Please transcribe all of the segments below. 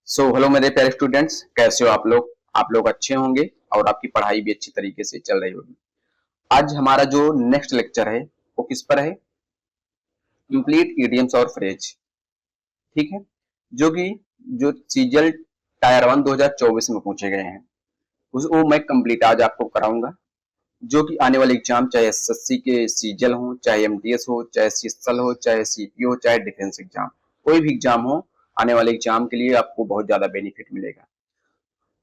Hello मेरे प्यारे students, कैसे हो आप लोग अच्छे होंगे और आपकी पढ़ाई भी अच्छी तरीके से चल रही होगी। आज हमारा जो नेक्स्ट लेक्चर है वो किस पर है? कंप्लीट इडियम्स और फ्रेज। ठीक है, जो कि जो सीजल टायर 1 2024 में पूछे गए हैं उस वो मैं कंप्लीट आज आपको कराऊंगा। जो कि आने वाले एग्जाम चाहे एसएससी के सीजल हो, चाहे एमटीएस हो, चाहे सीएसएल हो, चाहे सीपीओ हो, चाहे डिफेंस एग्जाम, कोई भी एग्जाम हो, आने वाले एग्जाम के लिए आपको बहुत ज्यादा बेनिफिट मिलेगा।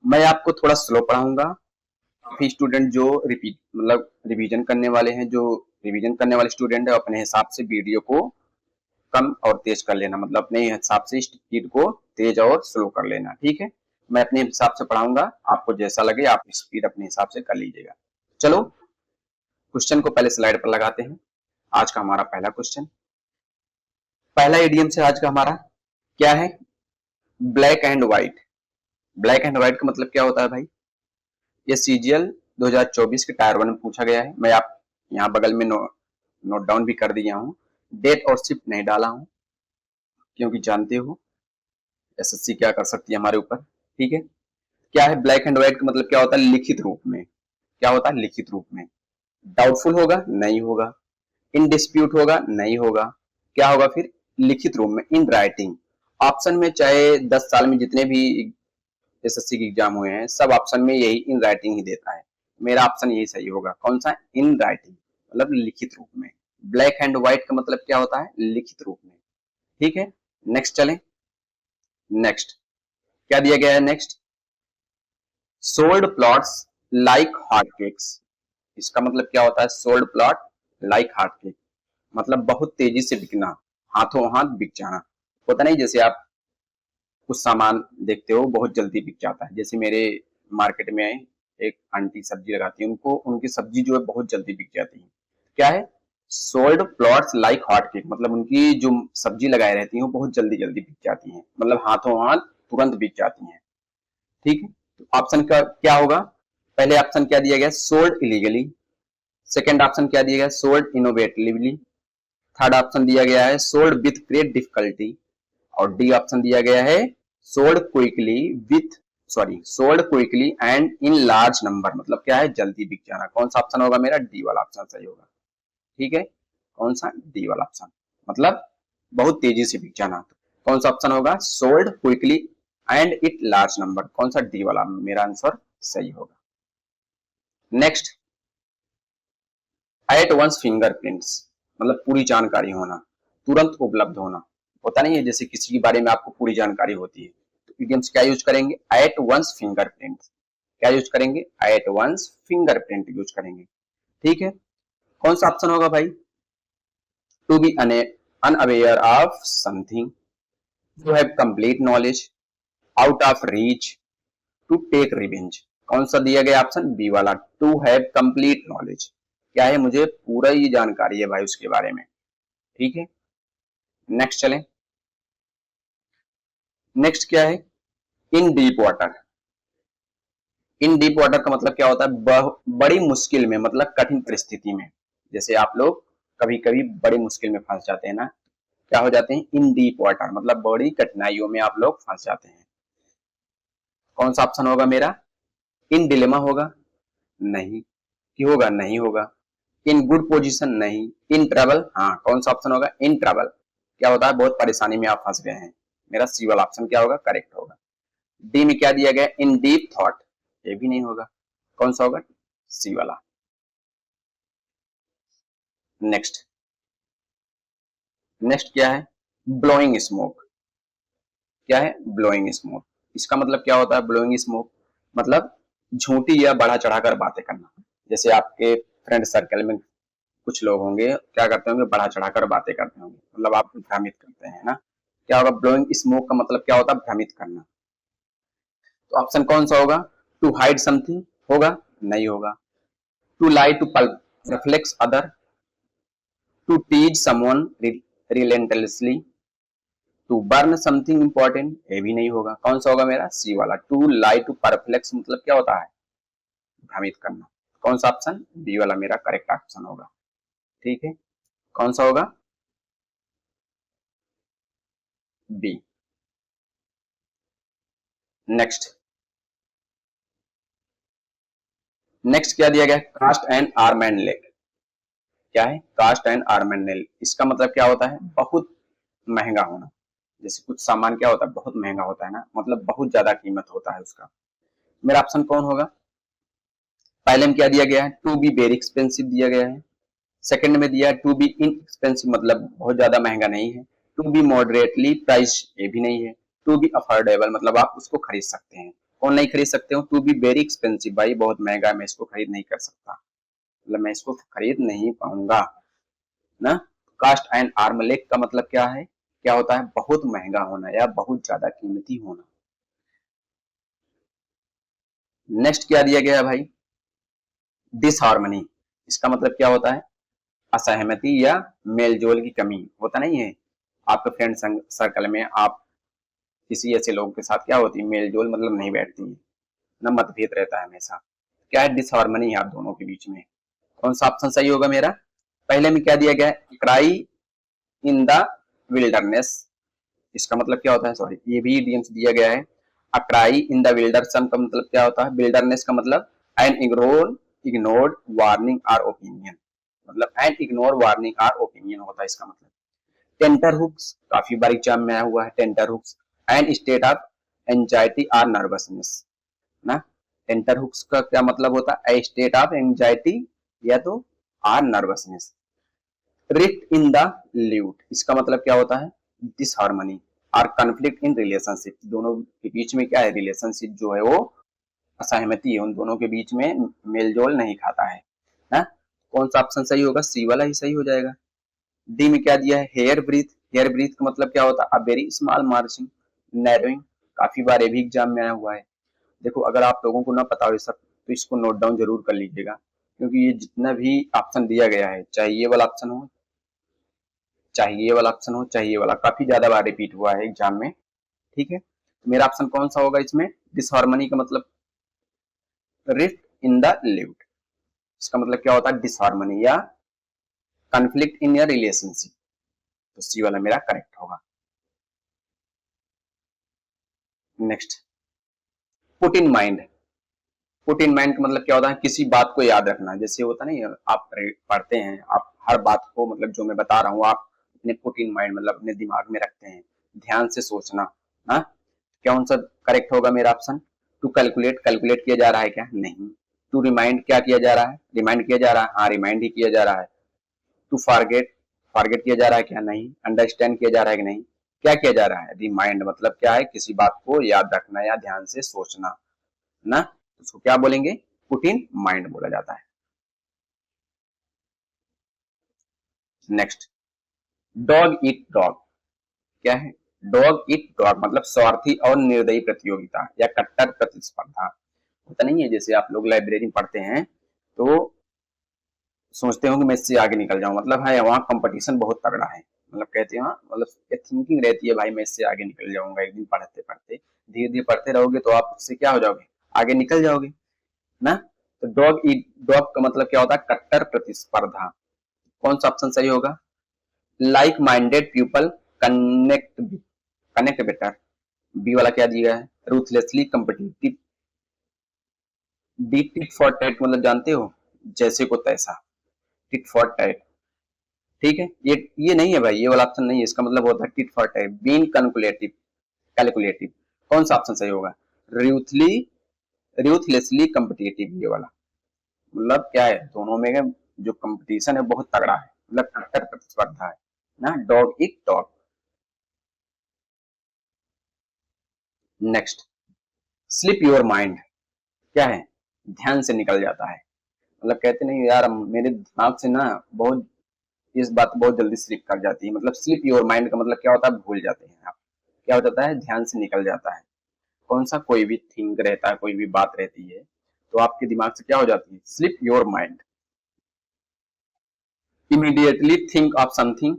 मैं आपको थोड़ा स्लो पढ़ाऊंगा। काफी स्टूडेंट जो रिपीट मतलब रिवीजन करने वाले हैं, जो रिवीजन करने वाले स्टूडेंट है, अपने हिसाब से वीडियो को कम और तेज कर लेना, मतलब अपने हिसाब से स्पीड को तेज और स्लो कर लेना। ठीक है, मैं अपने हिसाब से पढ़ाऊंगा, आपको जैसा लगे आप स्पीड अपने हिसाब से कर लीजिएगा। चलो क्वेश्चन को पहले स्लाइड पर लगाते हैं। आज का हमारा पहला क्वेश्चन, पहला इडियम से आज का हमारा क्या है? Black and white. Black and white का मतलब क्या होता है भाई? ये सीजीएल 2024 के टायर 1 में पूछा गया है। मैं आप यहाँ बगल में नोट डाउन भी कर दिया हूँ। डेट और शिफ्ट नहीं डाला हूँ क्योंकि जानते हो एसएससी क्या कर सकती है हमारे ऊपर। ठीक है, क्या है ब्लैक एंड व्हाइट का मतलब? क्या होता है लिखित रूप में? क्या होता है लिखित रूप में? डाउटफुल होगा? नहीं होगा। इन डिस्प्यूट होगा? नहीं होगा। क्या होगा फिर? लिखित रूप में, इन राइटिंग। ऑप्शन में चाहे 10 साल में जितने भी एसएससी के एग्जाम हुए हैं, सब ऑप्शन में यही इन राइटिंग ही देता है। मेरा ऑप्शन यही सही होगा। कौन सा? इन राइटिंग, मतलब लिखित रूप में। ब्लैक एंड व्हाइट का मतलब क्या होता है? लिखित रूप में। ठीक है, नेक्स्ट चलें। नेक्स्ट क्या दिया गया है? Next, sold plots like hot cakes. इसका मतलब क्या होता है? Sold plot like hot cake, मतलब बहुत तेजी से बिकना, हाथों हाथ बिक जाना। होता नहीं, जैसे आप कुछ सामान देखते हो बहुत जल्दी बिक जाता है। जैसे मेरे मार्केट में एक आंटी सब्जी लगाती है, उनको उनकी सब्जी जो है बहुत जल्दी बिक जाती है। क्या है? Sold plots like hot cake, मतलब उनकी जो सब्जी लगाए रहती है वो बहुत जल्दी जल्दी बिक जाती है, मतलब हाथों हाथ तुरंत बिक जाती है। ठीक है, तो ऑप्शन का क्या होगा? पहले ऑप्शन क्या दिया गया? Sold illegally. सेकेंड ऑप्शन क्या दिया गया? Sold innovatively. थर्ड ऑप्शन दिया गया है सोल्ड विथ ग्रेट डिफिकल्टी। और डी ऑप्शन दिया गया है sold quickly with sold quickly and in large number, मतलब क्या है? जल्दी बिक जाना। कौन सा ऑप्शन होगा मेरा? डी वाला ऑप्शन सही होगा। ठीक है, कौन सा? डी वाला ऑप्शन, मतलब बहुत तेजी से बिक जाना। कौन सा ऑप्शन होगा? Sold quickly and it large number. कौन सा? डी वाला मेरा आंसर सही होगा। नेक्स्ट, एट वंस फिंगरप्रिंट्स, मतलब पूरी जानकारी होना, तुरंत उपलब्ध होना। होता नहीं है जैसे किसी के बारे में आपको पूरी जानकारी होती है, तो इडियम्स क्या यूज करेंगे? At once fingerprint. क्या यूज करेंगे? एट वंस फिंगरप्रिंट यूज करेंगे। ठीक है, कौन सा ऑप्शन होगा भाई? To be unaware of something, to have complete knowledge, out of reach, to take revenge. कौन सा दिया गया ऑप्शन? बी वाला, टू हैव कंप्लीट नॉलेज। क्या है? मुझे पूरा ही जानकारी है भाई उसके बारे में। ठीक है, नेक्स्ट चलें। नेक्स्ट क्या है? इन डीप वाटर। इन डीप वाटर का मतलब क्या होता है? बड़ी मुश्किल में, मतलब कठिन परिस्थिति में। जैसे आप लोग कभी कभी बड़ी मुश्किल में फंस जाते हैं ना, क्या हो जाते हैं? इन डीप वाटर, मतलब बड़ी कठिनाइयों में आप लोग फंस जाते हैं। कौन सा ऑप्शन होगा मेरा? इन डिलेमा होगा? नहीं। कि होगा? नहीं होगा। In good position? नहीं। In trouble? हाँ। कौन सा ऑप्शन होगा? In trouble. क्या होता है? बहुत परेशानी में आप फंस गए हैं। मेरा सी वाला ऑप्शन क्या होगा? करेक्ट होगा। डी में क्या दिया गया? इन डीप थॉट, ये भी नहीं होगा। कौन सा होगा? सी वाला। नेक्स्ट, नेक्स्ट क्या है? Blowing smoke. क्या है? Blowing smoke. इसका मतलब क्या होता है? ब्लोइंग स्मोक मतलब झूठी या बढ़ा चढ़ाकर बातें करना। जैसे आपके फ्रेंड सर्कल में कुछ लोग होंगे, क्या करते होंगे? बढ़ा चढ़ाकर बातें करते होंगे, मतलब आप भ्रमित करते हैं ना। क्या होगा? ब्लोइंग स्मोक का मतलब क्या होता है? भ्रमित करना। तो ऑप्शन कौन सा होगा? टू हाइड समथिंग होगा? नहीं होगा। To lie to perplex other, to teach someone relentlessly, to burn something important, ये भी नहीं होगा। कौन सा होगा मेरा? सी वाला, टू लाई टू परप्लेक्स, मतलब क्या होता है? भ्रमित करना। कौन सा ऑप्शन? बी वाला मेरा करेक्ट ऑप्शन होगा। ठीक है, कौन सा होगा? बी। नेक्स्ट नेक्स्ट क्या दिया गया? Cost and arm and leg. क्या है? Cost and arm and leg. इसका मतलब क्या होता है? बहुत महंगा होना। जैसे कुछ सामान क्या होता है? बहुत महंगा होता है ना, मतलब बहुत ज्यादा कीमत होता है उसका। मेरा ऑप्शन कौन होगा? पहले में क्या दिया गया है? टू बी वेरी एक्सपेंसिव दिया गया है। सेकंड में दिया है टू बी इनएक्सपेंसिव, मतलब बहुत ज्यादा महंगा नहीं है। टू बी मॉडरेटली प्राइस, ये भी नहीं है। टू बी अफोर्डेबल, मतलब आप उसको खरीद सकते हैं। कौन नहीं खरीद सकते हो? टू बी वेरी एक्सपेंसिव, भाई बहुत महंगा है, मैं इसको खरीद नहीं कर सकता, मतलब मैं इसको खरीद नहीं पाऊंगा ना। कास्ट एंड आर्म लेग का मतलब क्या है? क्या होता है? बहुत महंगा होना या बहुत ज्यादा कीमती होना। नेक्स्ट क्या दिया गया है भाई? डिसहार्मनी। इसका मतलब क्या होता है? असहमति या मेलजोल की कमी। होता नहीं है आपके फ्रेंड सर्कल में, आप किसी ऐसे लोगों के साथ क्या होती है? मेलजोल, मतलब नहीं बैठती है ना, मतभेद रहता है हमेशा। क्या है? डिसहार्मनी है आप दोनों के बीच में। कौन सा ऑप्शन सही होगा मेरा? पहले में क्या दिया गया है? Cry in the wilderness. इसका मतलब क्या होता है? सॉरी, ये भी इडियम्स दिया गया है। अक्राई इन द विल्डरसन का मतलब क्या होता है? विल्डरनेस का मतलब an ignored warning or opinion, मतलब an ignore warning or opinion होता है इसका मतलब। टेंटर हुक्स, काफी बार एग्जाम में आया हुआ है tenterhooks. And state of anxiety or nervousness ना। टेंटर हुक्स का क्या मतलब होता है? ए स्टेट ऑफ एंजाइटी या तो or nervousness. Rift in the lute, इसका मतलब क्या होता है? डिसहार्मनी और कॉन्फ्लिक्ट इन रिलेशनशिप, दोनों के बीच में क्या है? रिलेशनशिप जो है वो असहमति है, उन दोनों के बीच में मेलजोल नहीं खाता है ना। कौन सा ऑप्शन सही होगा? सी वाला ही सही हो जाएगा। डी में क्या दिया है? Hair breathe. हेयर ब्रीथ का मतलब क्या होता है? A very small margin narrowing. काफी बार ये भी एग्जाम में आया हुआ है। देखो, अगर आप लोगों को ना पता हो ये सब तो इसको नोट डाउन जरूर कर लीजिएगा, क्योंकि ये जितना भी ऑप्शन दिया गया है, चाहे ये वाला ऑप्शन हो, चाहे ये वाला ऑप्शन हो, चाहे ये वाला, काफी ज्यादा बार रिपीट हुआ है एग्जाम में। ठीक है, तो मेरा ऑप्शन कौन सा होगा इसमें? डिसहार्मनी का मतलब रिफ्ट इन द लिव्ड। इसका मतलब क्या होता है? डिसहार्मनी या कॉन्फ्लिक्ट इन योर रिलेशनशिप। तो सी वाला मेरा करेक्ट होगा। Next, put in mind. Put in mind का मतलब क्या होता है? किसी बात को याद रखना। जैसे होता नहीं है, आप पढ़ते हैं, आप हर बात को, मतलब जो मैं बता रहा हूँ, आप अपने पुट इन माइंड, मतलब अपने दिमाग में रखते हैं, ध्यान से सोचना। हाँ, क्या कौन सा करेक्ट होगा मेरा ऑप्शन? टू कैलकुलेट, कैलकुलेट किया जा रहा है क्या? नहीं। टू रिमाइंड, क्या किया जा रहा है? रिमाइंड किया जा रहा है, हाँ रिमाइंड ही किया जा रहा है। टू फॉरगेट, फॉरगेट किया जा रहा है क्या? नहीं। अंडरस्टैंड किया जा रहा है कि नहीं? क्या किया जा रहा है? रिमाइंड, मतलब क्या है? किसी बात को याद रखना या ध्यान से सोचना ना। उसको क्या बोलेंगे? पुट इन माइंड बोला जाता है। Next, dog eat dog. क्या है? डॉग ईट डॉग मतलब स्वार्थी और निर्दयी प्रतियोगिता या कट्टर प्रतिस्पर्धा। होता नहीं है, जैसे आप लोग लाइब्रेरी में पढ़ते हैं तो सोचते हो कि मैं इससे आगे निकल जाऊं, मतलब है वहाँ कंपटीशन बहुत तगड़ा है, मतलब कहते हैं हाँ, मतलब ये थिंकिंग रहती है भाई मैं इससे आगे निकल जाऊंगा एक दिन। पढ़ते पढ़ते धीरे धीरे पढ़ते रहोगे तो आप उससे क्या हो जाओगे? आगे निकल जाओगे ना। तो डॉग ईट डॉग का मतलब क्या होता है? कट्टर प्रतिस्पर्धा। कौन सा ऑप्शन सही होगा? Like minded people connect, connect better. B वाला क्या दिया है? Ruthlessly competitive. D tit for tat, मतलब जानते हो, जैसे को तैसा, टिट फॉर टैट। ठीक है, ये नहीं है भाई, ये वाला ऑप्शन नहीं है। इसका मतलब होता है tit for TET, being calculative, calculative. कौन सा ऑप्शन सही होगा? रूथली रूथलेसली कम्पिटिटिव, ये वाला। मतलब क्या है, दोनों में जो कंपटीशन है बहुत तगड़ा है, मतलब कट्टर प्रतिस्पर्धा है ना। Dog it dog. Next, slip your mind. क्या है? ध्यान से निकल जाता है, मतलब कहते नहीं यार मेरे दिमाग से ना बहुत, इस बात बहुत जल्दी स्लिप कर जाती है। मतलब स्लिप योर माइंड का मतलब क्या होता है? भूल जाते हैं आप। क्या हो जाता है? ध्यान से निकल जाता है। कौन सा? कोई भी थिंक रहता है, कोई भी बात रहती है तो आपके दिमाग से क्या हो जाती है? Slip your mind. Immediately think of something.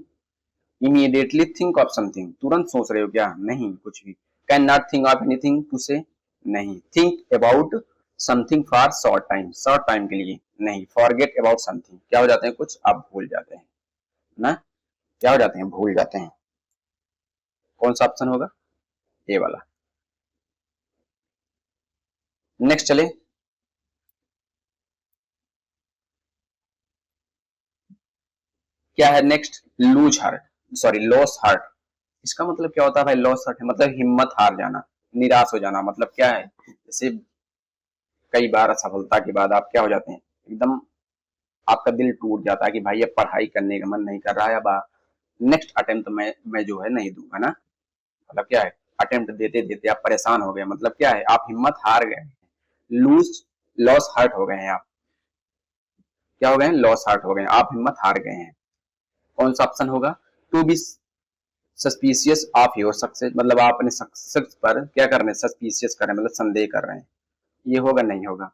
Immediately think of something, तुरंत सोच रहे हो क्या? नहीं, कुछ भी। Can not think of anything to say, नहीं। Think about something for short time, short time के लिए, नहीं। फॉरगेट अबाउट समथिंग, क्या हो जाते हैं? कुछ आप भूल जाते हैं ना। क्या हो जाते हैं? भूल जाते हैं। कौन सा ऑप्शन होगा? ये वाला। नेक्स्ट चले, क्या है next, loose heart, sorry loss heart. इसका मतलब क्या होता है भाई, लॉस हार्ट मतलब हिम्मत हार जाना, निराश हो जाना। मतलब क्या है, जैसे कई बार असफलता के बाद आप क्या हो जाते हैं, एकदम आपका दिल टूट जाता है कि भाई अब पढ़ाई करने का मन नहीं कर रहा है, अब नेक्स्ट अटेम्प्ट मैं जो है नहीं दूंगा ना। मतलब क्या है, अटेम्प्ट देते देते आप परेशान हो गए, मतलब क्या है आप हिम्मत हार गए, लूज लॉस हार्ट हो गए हैं आप, क्या हो गए हैं, लॉस हार्ट हो गए हैं, आप हिम्मत हार गए हैं। कौन सा ऑप्शन होगा, to be suspicious of your success, मतलब आप अपने सक्सेस पर क्या कर रहे हैं, सस्पिशियस कर रहे हैं, मतलब संदेह कर रहे हैं, ये होगा नहीं होगा।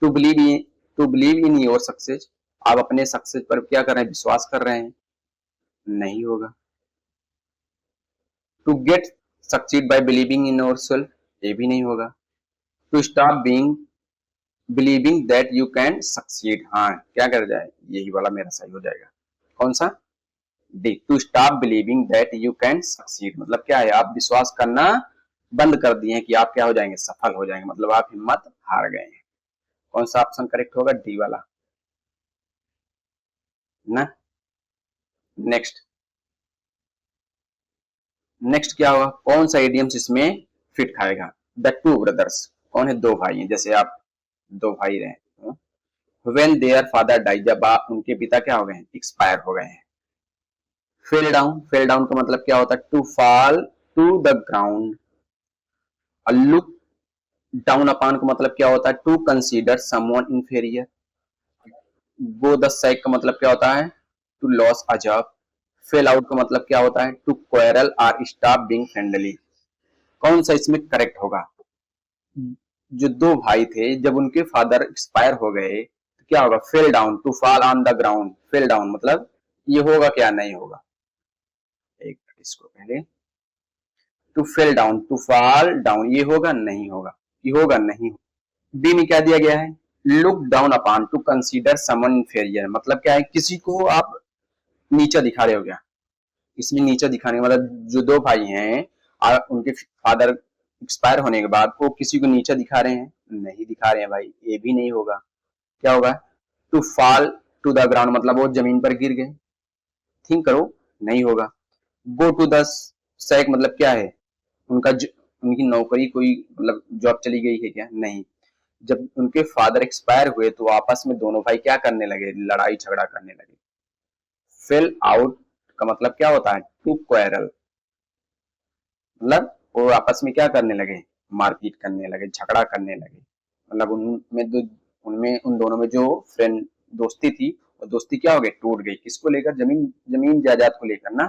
To believe to believe in your success, आप अपने सक्सेस पर क्या कर रहे हैं, विश्वास कर रहे हैं, नहीं होगा। To get succeed by believing in your self, ये भी नहीं होगा। To stop being believing that you can succeed, हाँ क्या कर जाए, यही वाला मेरा सही हो जाएगा। कौन सा, D, to stop believing that you can succeed, मतलब क्या है आप विश्वास करना बंद कर दिए हैं कि आप क्या हो जाएंगे, सफल हो जाएंगे, मतलब आप हिम्मत हार गए हैं। कौन सा ऑप्शन करेक्ट होगा, डी वाला ना। नेक्स्ट, नेक्स्ट क्या होगा, कौन सा इडियम्स इसमें फिट खाएगा, द टू ब्रदर्स, कौन है, दो भाई हैं, जैसे आप दो भाई रहे, व्हेन देयर फादर डाई, जब उनके पिता क्या हो गए हैं, एक्सपायर हो गए हैं। फेल डाउन का मतलब क्या होता है, to fall to the ground. और लुक डाउन अपॉन का मतलब क्या होता है, to consider someone inferior. Go the sack का मतलब क्या होता है, to lose a job. Fell out का मतलब क्या होता है, टू क्वेरल और स्टॉप बीइंग फ्रेंडली। कौन सा इसमें करेक्ट होगा, जो दो भाई थे जब उनके फादर एक्सपायर हो गए तो क्या होगा, fell down, to fall on the ground, fell down मतलब ये होगा क्या, नहीं होगा। एक इसको पहले, to fell down, to fall down, ये होगा नहीं होगा, ये होगा नहीं। बी में क्या दिया गया है, look down upon, to consider someone inferior, मतलब क्या है, किसी को आप नीचा दिखा रहे हो क्या, इसमें नीचा दिखाने का मतलब जो दो भाई हैं और उनके फादर एक्सपायर होने के बाद वो किसी को नीचा दिखा रहे हैं, नहीं दिखा रहे हैं भाई, ये भी नहीं होगा। क्या होगा, to fall to the ground मतलब वो जमीन पर गिर गए, थिंक करो, नहीं होगा। गो टू द सैक मतलब क्या है, उनकी नौकरी कोई मतलब जॉब चली गई है क्या, नहीं। जब उनके फादर एक्सपायर हुए तो आपस में दोनों भाई क्या करने लगे, लड़ाई झगड़ा करने लगे। फेल आउट का मतलब क्या होता है, टू क्वेरल, मतलब वो आपस में क्या करने लगे, मारपीट करने लगे, झगड़ा करने लगे, मतलब उनमें उन दोनों में जो फ्रेंड दोस्ती थी वो दोस्ती क्या हो गई, टूट गई, किसको लेकर, जमीन जमीन जायदाद को लेकर ना।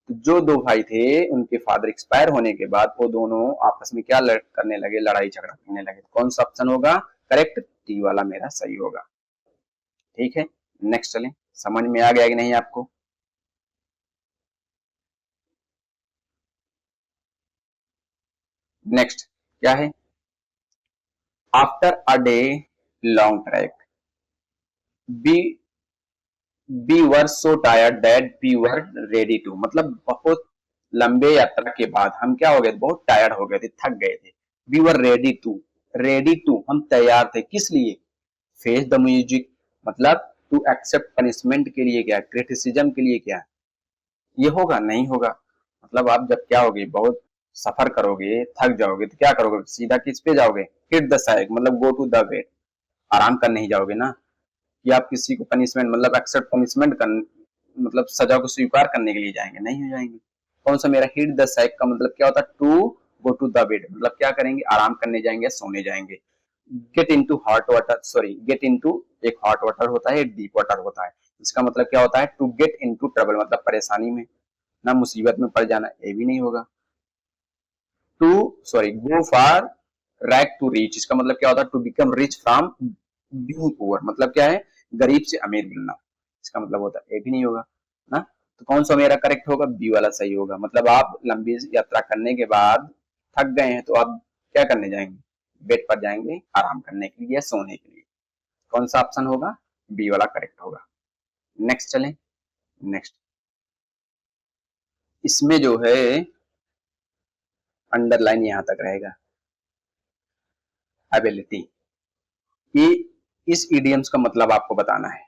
तो जो दो भाई थे उनके फादर एक्सपायर होने के बाद वो दोनों आपस में क्या करने लगे, लड़ाई झगड़ा करने लगे। कौन सा ऑप्शन होगा करेक्ट, टी वाला मेरा सही होगा। ठीक है, नेक्स्ट चलें, समझ में आ गया कि नहीं आपको। नेक्स्ट क्या है, after a day long trek, B B were so tired that we were ready to, मतलब बहुत लंबे यात्रा के बाद हम क्या हो गए, बहुत टायर्ड हो गए थे, थक गए थे। वी वर रेडी टू हम तैयार थे, किस लिए, फेस द म्यूजिक, मतलब टू एक्सेप्ट पनिशमेंट के लिए, क्या क्रिटिसिज्म के लिए, क्या ये होगा नहीं होगा। मतलब आप जब क्या होगे, बहुत सफर करोगे, थक जाओगे तो क्या करोगे, सीधा किस पे जाओगे, हिट द साइक, मतलब गो टू द बेड, आराम करने ही जाओगे ना। कि आप किसी को पनिशमेंट मतलब एक्सेप्ट पनिशमेंट कर, मतलब सजा को स्वीकार करने के लिए जाएंगे, नहीं हो जाएंगे। कौन सा मेरा, हिट द साइक का मतलब क्या होता है, to go to the bed, मतलब क्या करेंगे, आराम करने जाएंगे, सोने जाएंगे। Get into hot water, sorry get into, एक हॉट वाटर होता है, एक डीप वाटर होता है। इसका मतलब क्या होता है, टू गेट इनटू ट्रबल, मतलब परेशानी में ना, मुसीबत में पड़ जाना, ये भी नहीं होगा। To sorry go for rack to reach, इसका मतलब क्या होता है, to become rich from being poor, मतलब क्या है, गरीब से अमीर बनना, इसका मतलब होता है, ये भी नहीं होगा ना। तो कौन सा मेरा करेक्ट होगा, बी वाला सही होगा। मतलब आप लंबी यात्रा करने के बाद थक गए हैं तो आप क्या करने जाएंगे, बेड पर जाएंगे आराम करने के लिए या सोने के लिए। कौन सा ऑप्शन होगा, बी वाला करेक्ट होगा। नेक्स्ट चलें, नेक्स्ट, इसमें जो है अंडरलाइन यहां तक रहेगा, एबिलिटी। ये इस इडियम्स का मतलब आपको बताना है,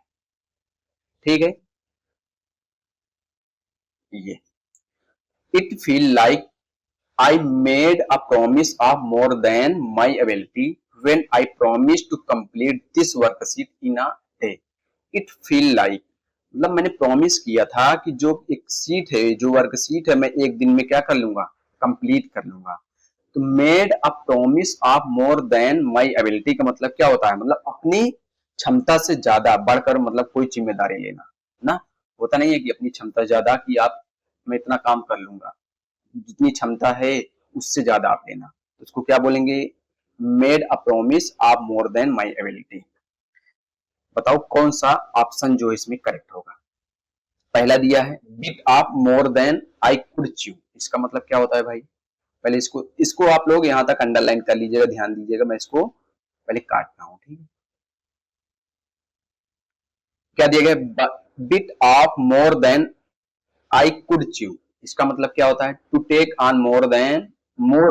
ठीक है। ये it feel like I made a promise of more than my ability when I promised to complete this worksheet in a day. It feel like मतलब मैंने प्रॉमिस किया था कि जो एक सीट है, जो वर्कशीट है, मैं एक दिन में क्या कर लूंगा, कंप्लीट कर लूंगा। तो made a promise of more then my ability का मतलब क्या होता है, मतलब अपनी क्षमता से ज्यादा बढ़कर, मतलब कोई जिम्मेदारी लेना ना। होता नहीं है कि अपनी क्षमता ज्यादा कि आप मैं इतना काम कर लूंगा, जितनी क्षमता है उससे ज्यादा आप लेना, उसको क्या बोलेंगे, made a promise of more then my ability. बताओ कौन सा ऑप्शन जो इसमें करेक्ट होगा। पहला दिया है bit off more than I could chew, इसका मतलब क्या होता है भाई, पहले इसको इसको आप लोग यहां तक अंडरलाइन कर लीजिएगा, ध्यान दीजिएगा, मैं इसको पहले काटता हूं, ठीक है। क्या दिया गया, bit off more than I could chew, इसका मतलब क्या होता है, to take on more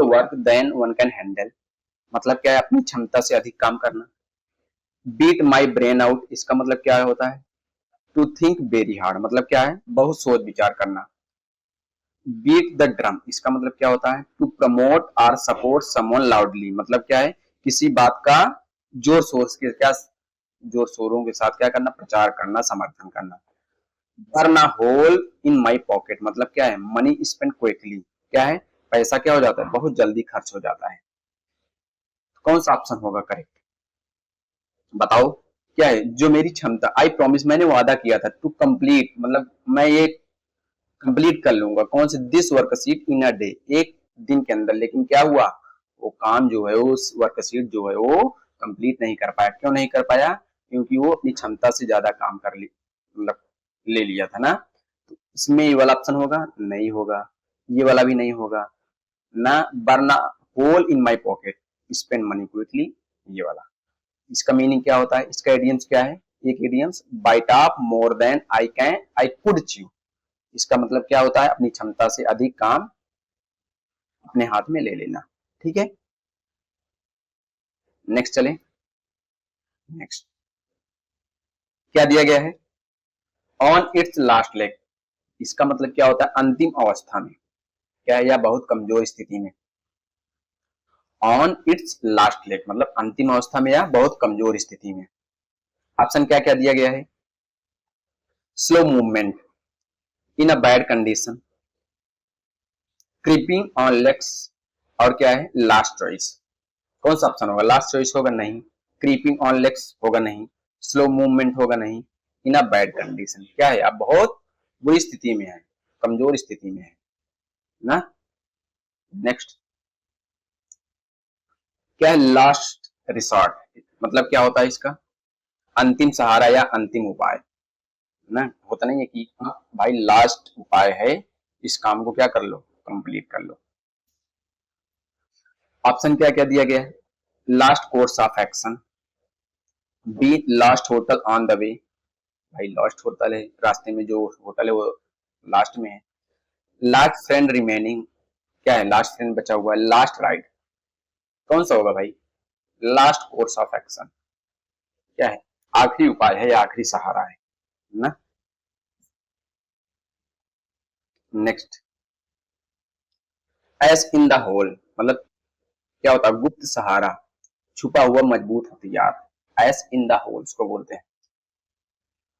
work than one can handle, मतलब क्या है, अपनी क्षमता से अधिक काम करना। बीट माई ब्रेन आउट, इसका मतलब क्या होता है, टू थिंक वेरी हार्ड, मतलब क्या है, बहुत सोच विचार करना। बीट द ड्रम, इसका मतलब क्या होता है, टू प्रमोट और सपोर्ट समवन लाउडली, मतलब क्या है, किसी बात का जोर शोर के क्या, जोर शोरों के साथ क्या करना, प्रचार करना, समर्थन करना। Burn a hole in my pocket, मतलब क्या है, मनी स्पेंड क्विकली, क्या है, पैसा क्या हो जाता है, बहुत जल्दी खर्च हो जाता है। कौन सा ऑप्शन होगा करेक्ट, बताओ क्या है, जो मेरी क्षमता, आई प्रॉमिस, मैंने वादा किया था, टू कंप्लीट मतलब मैं ये कंप्लीट कर लूंगा, कौन से, this worksheet in a day, एक दिन के अंदर, लेकिन क्या हुआ, वो काम जो है, उस वर्कशीट जो है वो कंप्लीट नहीं कर पाया। क्यों नहीं कर पाया, क्योंकि वो अपनी क्षमता से ज्यादा काम कर ली, मतलब ले लिया था ना। तो इसमें ये वाला ऑप्शन होगा, नहीं होगा, ये वाला भी नहीं होगा ना। Burn hole in my pocket, spend money quickly, ये वाला। इसका मीनिंग क्या होता है, इसका इडियम्स क्या है, एक idioms bite off more than I could chew, इसका मतलब क्या होता है, अपनी क्षमता से अधिक काम अपने हाथ में ले लेना, ठीक है। नेक्स्ट चलें, नेक्स्ट क्या दिया गया है, ऑन इट्स लास्ट लेग, इसका मतलब क्या होता है, अंतिम अवस्था में, क्या है, या बहुत कमजोर स्थिति में। ऑन इट्स लास्ट लेग मतलब अंतिम अवस्था में या बहुत कमजोर स्थिति में। ऑप्शन क्या क्या दिया गया है, slow movement, in a bad condition, creeping on legs, और क्या है, लास्ट चॉइस। कौन सा ऑप्शन होगा, लास्ट चॉइस होगा नहीं, क्रीपिंग ऑन लेग्स होगा नहीं, स्लो मूवमेंट होगा नहीं, इन अ बैड कंडीशन, क्या है, आप बहुत बुरी स्थिति में है, कमजोर स्थिति में है ना। नेक्स्ट क्या है, लास्ट रिसोर्ट, मतलब क्या होता है इसका, अंतिम सहारा या अंतिम उपाय ना। होता नहीं है कि भाई लास्ट उपाय है, इस काम को क्या कर लो, कंप्लीट कर लो। ऑप्शन क्या क्या दिया गया है, last course of action, B last hotel on the way, भाई लास्ट होटल है, रास्ते में जो होटल है वो लास्ट में है। लास्ट फ्रेंड रिमेनिंग, क्या है, लास्ट फ्रेंड बचा हुआ है। लास्ट राइड, कौन सा होगा भाई, लास्ट कोर्स ऑफ एक्शन, क्या है, आखिरी उपाय है या आखिरी सहारा है ना। Next ace in the hole, मतलब क्या होता है, गुप्त सहारा, छुपा हुआ मजबूत हथियार, एस इन द होल को बोलते हैं।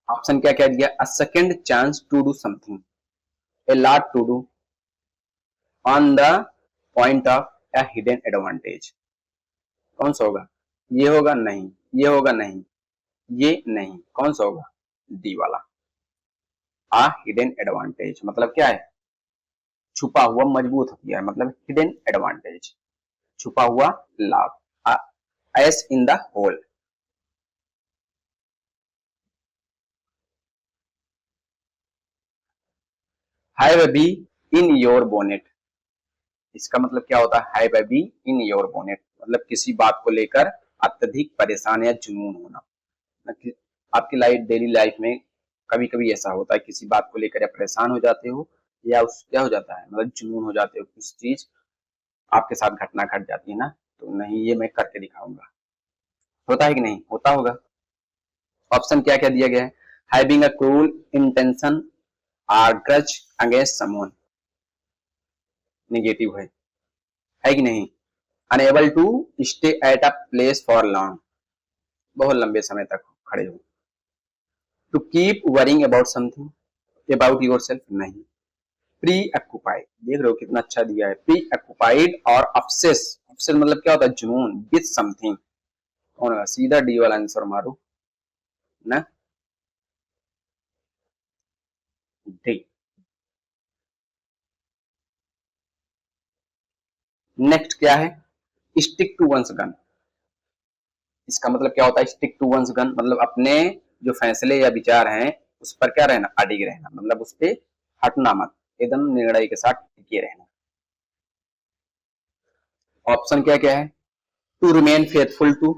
ऑप्शन क्या क्या दिया, a second chance to do something, a lot to do, on the point of a hidden advantage, कौन सा होगा, ये होगा नहीं, ये होगा नहीं, ये नहीं, कौन सा होगा, डी वाला, आ हिडन एडवांटेज, मतलब क्या है, छुपा हुआ मजबूत हथियार, मतलब हिडन एडवांटेज, छुपा हुआ लाभ, ace in the hole. Have a bee in your bonnet, इसका मतलब क्या होता है, have a bee in your bonnet, मतलब किसी बात को लेकर अत्यधिक परेशान या जुनून होना। आपकी लाइफ, डेली लाइफ में कभी कभी ऐसा होता है, किसी बात को लेकर या परेशान हो जाते हो, या उस क्या हो जाता है, मतलब जुनून हो जाते हो, कुछ चीज आपके साथ घटना घट जाती है ना, तो नहीं, ये मैं करके दिखाऊंगा। होता है कि नहीं? होता होगा। ऑप्शन क्या क्या दिया गया है? Having a cruel intention or grudge against someone, negative है कि नहीं? Unable to stay at a place for long, बहुत लंबे समय तक खड़े हो। To keep worrying about something about your self, नहीं। प्री ऑक्युपाइड, देख रहे हो कितना अच्छा दिया है, प्री ऑक्युपाइड और ऑब्सेस, ऑब्सेस मतलब क्या होता है? जुनून, विद समथिंग। कौन होगा? सीधा डी वाला आंसर मारो ना, डी। नेक्स्ट क्या है? Stick to one's gun. इसका मतलब क्या होता है? स्टिक टू वंस गन मतलब अपने जो फैसले या विचार हैं उस पर क्या रहना? अडिग रहना, मतलब उस पर हटना मत, एकदम निर्णय के साथ टिके रहना। ऑप्शन क्या क्या है? To remain faithful to,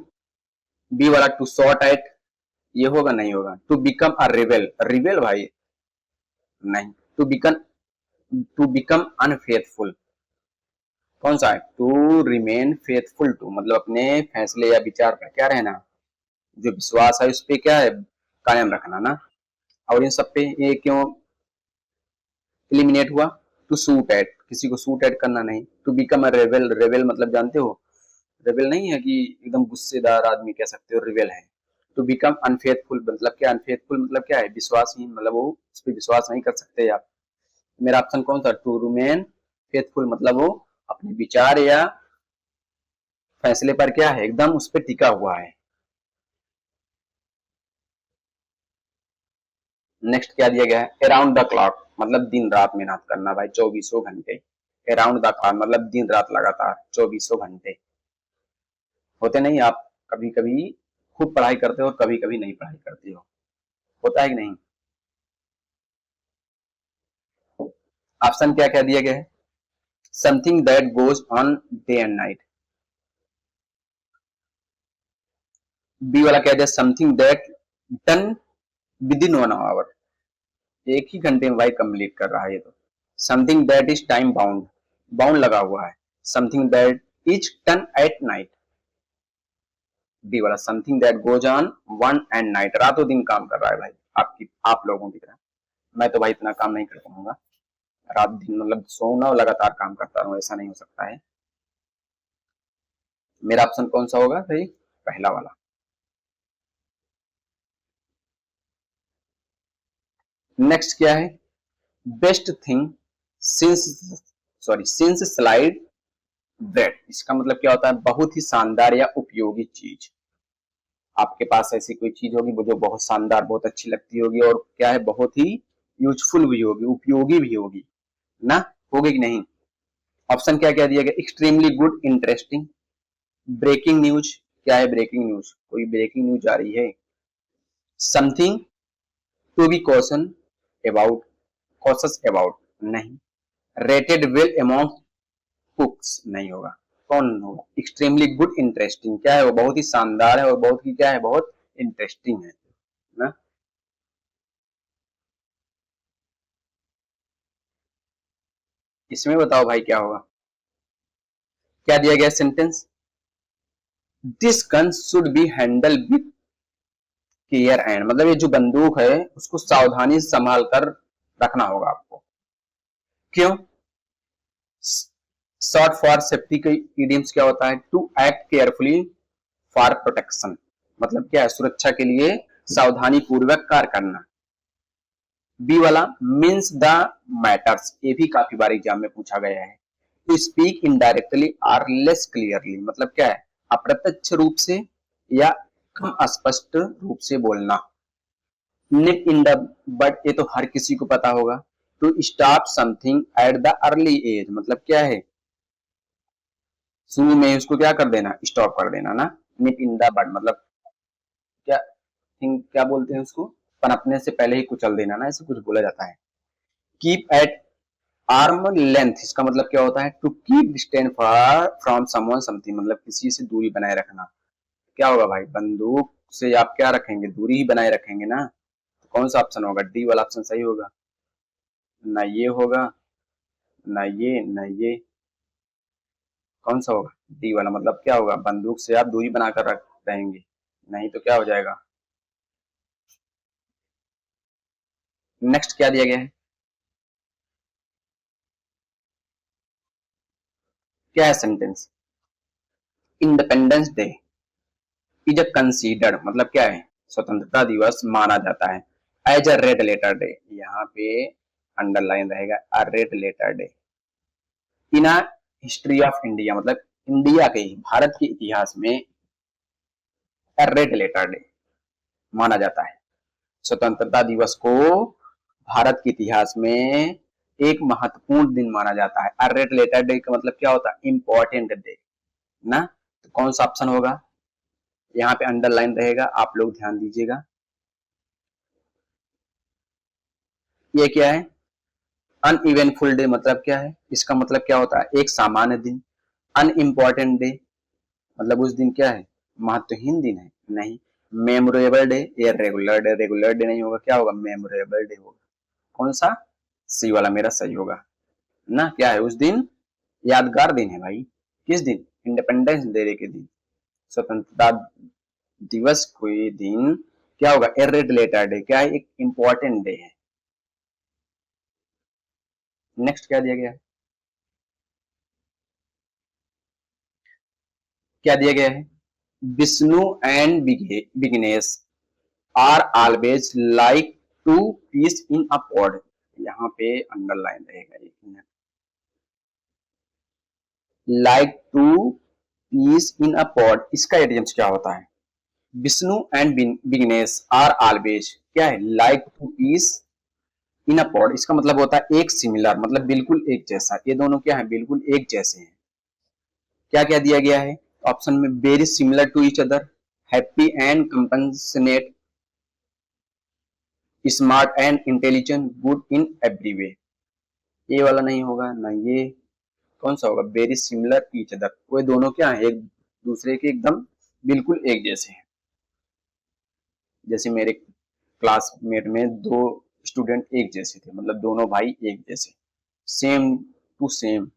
B वाला टू शॉर्ट एट, ये होगा नहीं होगा? To become a rebel, rebel भाई नहीं। टू बिकम अनफेथफुल, कौन सा है? टू रिमेन फेथफुल टू मतलब अपने फैसले या विचार पर क्या रहना? जो विश्वास है उस पर क्या है? कायम रखना ना। और इन सब पे ये क्यों एलिमिनेट हुआ? टू सूट एट, किसी को सूट एट करना नहीं। To become a rebel, rebel मतलब जानते हो? रेबेल नहीं है कि एकदम गुस्सेदार आदमी, कह सकते हो रिबेल है। टू बिकम अनफेथफुल मतलब क्या? अनफेथफुल मतलब क्या है? विश्वासहीन, मतलब वो उस पर विश्वास नहीं कर सकते आप। मेरा ऑप्शन कौन सा? टू रिमेन फेथफुल मतलब वो अपने विचार या फैसले पर क्या है? एकदम उस पर टिका हुआ है। नेक्स्ट क्या दिया गया है? अराउंड द क्लॉक मतलब दिन रात मेहनत करना भाई, 24 घंटे। अराउंड द क्लॉक मतलब दिन रात लगातार 24 घंटे। होते नहीं आप कभी कभी खूब पढ़ाई करते हो और कभी कभी नहीं पढ़ाई करते हो, होता है कि नहीं? ऑप्शन क्या क्या दिया गया है? Something that goes on day and night, B वाला कह दिया something that done within 1 hour, एक ही घंटे में भाई कंप्लीट कर रहा है ये तो। Something that is time bound, bound लगा हुआ है। Something that is done at night, B वाला something that goes on one and night, रातों दिन काम कर रहा है भाई, आपकी आप लोगों की तरह। मैं तो भाई इतना काम नहीं कर पाऊंगा, रात दिन मतलब सोना लगातार काम करता रहूं, ऐसा नहीं हो सकता है। मेरा ऑप्शन कौन सा होगा भाई? पहला वाला। नेक्स्ट क्या है? Best thing since, sorry since slide bread, इसका मतलब क्या होता है? बहुत ही शानदार या उपयोगी चीज। आपके पास ऐसी कोई चीज होगी जो बहुत शानदार, बहुत अच्छी लगती होगी और क्या है? बहुत ही यूजफुल भी होगी, उपयोगी भी होगी ना, होगी कि नहीं? ऑप्शन क्या क्या दिया गया? Extremely good, interesting, breaking news, क्या है ब्रेकिंग न्यूज? कोई ब्रेकिंग न्यूज आ रही है? Something to be caution about, cautious about, नहीं। रेटेड वेल अमॉन्ग कुक्स, नहीं होगा। कौन होगा? एक्सट्रीमली गुड इंटरेस्टिंग, क्या है वो? बहुत ही शानदार है और बहुत ही क्या है? बहुत इंटरेस्टिंग है ना। इसमें बताओ भाई क्या होगा? क्या दिया गया sentence? This gun should be handle with care and, मतलब ये जो बंदूक है उसको सावधानी से संभाल कर रखना होगा आपको। क्यों? शॉर्ट फॉर सेफ्टी के इडियम्स क्या होता है? To act carefully for protection, मतलब क्या है? सुरक्षा के लिए सावधानी पूर्वक कार्य करना। बी वाला मीन्स द मैटर्स, ये भी काफी बार एग्जाम में पूछा गया है। To speak indirectly or less clearly, मतलब क्या है? अप्रत्यक्ष रूप से या कम स्पष्ट रूप से बोलना। निप इन द बट, ये तो हर किसी को पता होगा। To stop something at the early age, मतलब क्या है? शुरू में उसको क्या कर देना? स्टॉप कर देना ना। निप इन द बट मतलब क्या थिंग, क्या बोलते हैं उसको? पनपने से पहले ही कुचल देना ना, ऐसे कुछ बोला जाता है। कीप एट आर्म लेंथ, इसका मतलब क्या होता है? To keep distance far from someone something, मतलब किसी से दूरी बनाए रखना। क्या होगा भाई? बंदूक से आप क्या रखेंगे? दूरी ही बनाए रखेंगे ना। तो कौन सा ऑप्शन होगा? डी वाला ऑप्शन सही होगा। ना ये होगा, ना ये, ना ये। कौन सा होगा? डी वाला। मतलब क्या होगा? बंदूक से आप दूरी बनाकर रख रहेंगे, नहीं तो क्या हो जाएगा? नेक्स्ट क्या दिया गया है? क्या है sentence? Independence day is a considered, मतलब क्या है? स्वतंत्रता दिवस माना जाता है as a red letter day. यहाँ पे अंडरलाइन रहेगा, a red letter day in a history of India, मतलब इंडिया के ही, भारत के इतिहास में अ रेड लेटर डे माना जाता है। स्वतंत्रता दिवस को भारत के इतिहास में एक महत्वपूर्ण दिन माना जाता है। अ रेड लेटर डे का मतलब क्या होता है? इंपॉर्टेंट डे ना। तो कौन सा ऑप्शन होगा? यहाँ पे अंडरलाइन रहेगा, आप लोग ध्यान दीजिएगा। ये क्या है? अनइवेंटफुल डे मतलब क्या है? इसका मतलब क्या होता है? एक सामान्य दिन। अनइम्पॉर्टेंट डे मतलब उस दिन क्या है? महत्वहीन दिन है, नहीं। मेमोरेबल डे या रेगुलर डे? रेगुलर डे नहीं होगा, क्या होगा? मेमोरेबल डे होगा। कौन सा? सी वाला मेरा सही होगा ना। क्या है उस दिन? यादगार दिन है भाई। किस दिन? इंडिपेंडेंस डे के दिन, स्वतंत्रता दिवस के दिन क्या होगा? ए रेड लेटर डे, क्या है? एक इंपॉर्टेंट डे है। नेक्स्ट क्या दिया गया है? क्या दिया गया है? Vishnu and Vignesh are always like two peas in a pod. यहाँ पे अंडरलाइन रहेगा, एक minute. Like two peas in a pod, इसका एडियम्स क्या होता है? Vishnu and Vignesh are always क्या है? Like two peas in a pod, इसका मतलब होता है एक सिमिलर, मतलब बिल्कुल एक जैसा। ये दोनों क्या है? बिल्कुल एक जैसे हैं। क्या क्या दिया गया है ऑप्शन में? Very similar to each other, happy and compensate, smart and intelligent, good in every way. ये वाला नहीं होगा ना, ये कौन सा होगा? वेरी सिमिलर ईच अदर, वो दोनों क्या है? एक दूसरे के एकदम बिल्कुल एक जैसे हैं। जैसे मेरे क्लासमेट में दो स्टूडेंट एक जैसे थे, मतलब दोनों भाई एक जैसे, सेम टू सेम,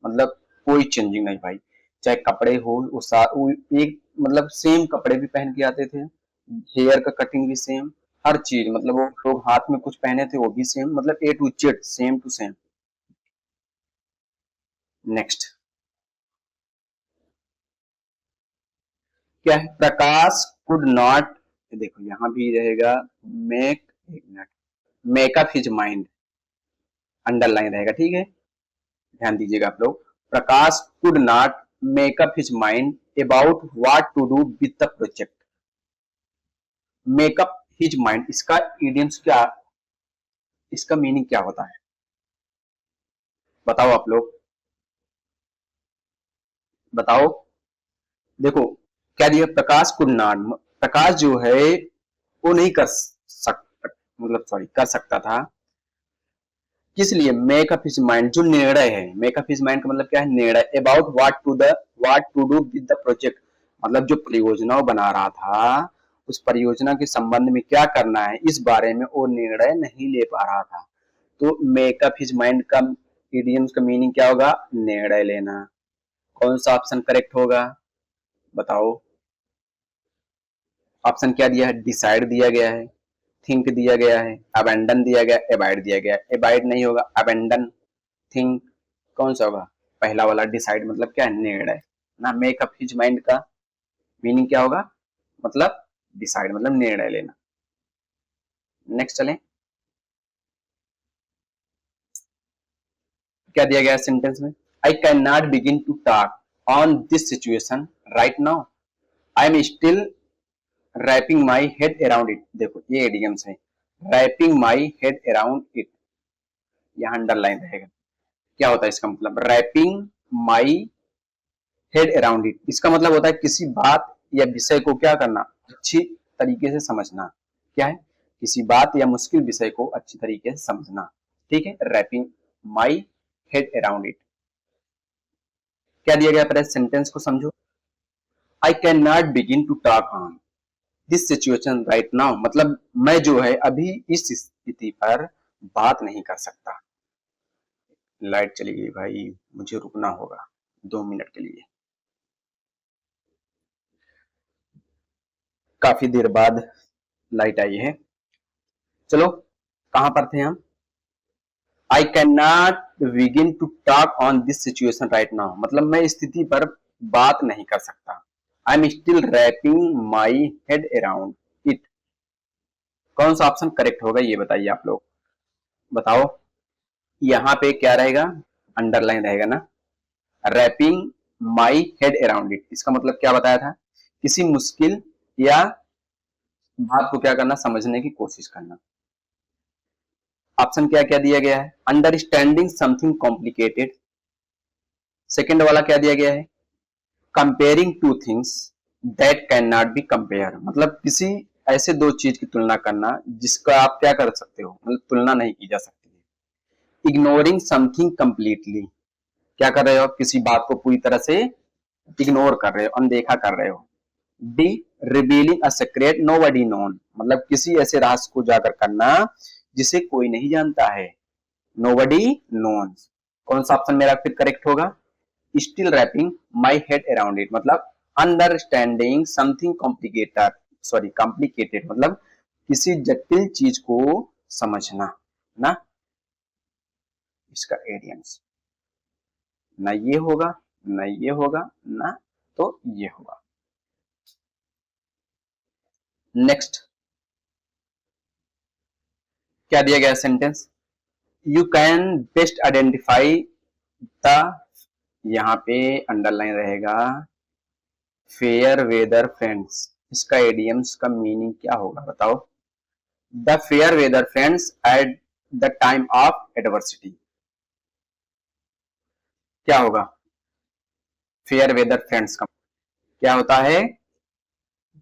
मतलब कोई चेंजिंग नहीं भाई। चाहे कपड़े हो वो एक, मतलब सेम कपड़े भी पहन के आते थे, हेयर का कटिंग भी सेम, हर चीज, मतलब वो लोग हाथ में कुछ पहने थे वो भी सेम, मतलब A to Z same to same. Next क्या है? प्रकाश कुड नॉट, देखो यहाँ भी रहेगा मेक, एक minute, make up his mind, underline रहेगा, ठीक है। ध्यान दीजिएगा आप लोग। Prakash could not make up his mind about what to do with the project. Make up his mind, इसका इडियम्स क्या, इसका मीनिंग क्या होता है? बताओ आप लोग, बताओ। देखो क्या दिया? प्रकाश कुड नॉट, प्रकाश जो है वो नहीं कर सकता, मतलब सॉरी कर सकता था। किस लिए? मेकअप हिज माइंड, जो निर्णय है, मेकअप हिज माइंड का मतलब क्या है? निर्णय। About what to do with the project, मतलब जो परियोजना बना रहा था, उस परियोजना के संबंध में क्या करना है, इस बारे में वो निर्णय नहीं ले पा रहा था। तो मेकअप हिज माइंड का इडियम्स का मीनिंग क्या होगा? निर्णय लेना। कौन सा ऑप्शन करेक्ट होगा? बताओ। ऑप्शन क्या दिया है? डिसाइड दिया गया है, थिंक दिया गया है, अबेंडन दिया गया, एबाइड दिया गया। एबाइड नहीं होगा, अबेंडन, थिंक, कौन सा होगा? पहला वाला डिसाइड, मतलब क्या है? निर्णय ना। मेकअप हिज माइंड का मीनिंग क्या होगा? मतलब डिसाइड, मतलब निर्णय लेना। नेक्स्ट चलें। क्या दिया गया सेंटेंस में? I can not begin to talk on this situation right now, I am still wrapping my head around it. देखो ये एडियम्स है, wrapping my head around it, यहाँ अंडरलाइन रहेगा। क्या होता है इसका मतलब? Wrapping my head around it, इसका मतलब होता है किसी बात या विषय को क्या करना? अच्छी तरीके से समझना। क्या है? किसी बात या मुश्किल विषय को अच्छी तरीके से समझना, ठीक है। Wrapping my head around it. क्या दिया गया? पहले सेंटेंस को समझो। I can not begin to talk on this situation right now, मतलब मैं जो है अभी इस स्थिति पर बात नहीं कर सकता। लाइट चली गई भाई, मुझे रुकना होगा। 2 मिनट के लिए। काफी देर बाद लाइट आई है। चलो कहां पर थे हम? I can not begin to talk on this situation right now, मतलब मैं इस स्थिति पर बात नहीं कर सकता। I am still wrapping my head around it. कौन सा ऑप्शन करेक्ट होगा ये बताइए आप लोग, बताओ। यहां पे क्या रहेगा? अंडरलाइन रहेगा ना। Wrapping my head around it, इसका मतलब क्या बताया था? किसी मुश्किल या बात को क्या करना, समझने की कोशिश करना। ऑप्शन क्या क्या दिया गया है? Understanding something complicated. सेकेंड वाला क्या दिया गया है? Comparing two things that can not be compare, मतलब किसी ऐसे दो चीज की तुलना करना जिसका आप क्या कर सकते हो, मतलब तुलना नहीं की जा सकती है। इग्नोरिंग समथिंग कंप्लीटली, क्या कर रहे हो आप? किसी बात को पूरी तरह से इग्नोर कर रहे हो, अनदेखा कर रहे हो। D, revealing a secret nobody known, मतलब किसी ऐसे राज को उजागर करना जिसे कोई नहीं जानता है। Nobody knows. कौन सा ऑप्शन मेरा फिर करेक्ट होगा? Still wrapping my head around it, मतलब अंडरस्टैंडिंग समथिंग कॉम्प्लिकेटेड, मतलब किसी जटिल चीज को समझना ना। इसका एडियम्स ना ये होगा, ना ये होगा, ना तो ये होगा। नेक्स्ट क्या दिया गया sentence? You can best identify the, यहां पे अंडरलाइन रहेगा, फेयर वेदर फ्रेंड्स। इसका एडियम्स का मीनिंग क्या होगा बताओ? The fair weather friends at the time of adversity, क्या होगा? फेयर वेदर फ्रेंड्स का क्या होता है?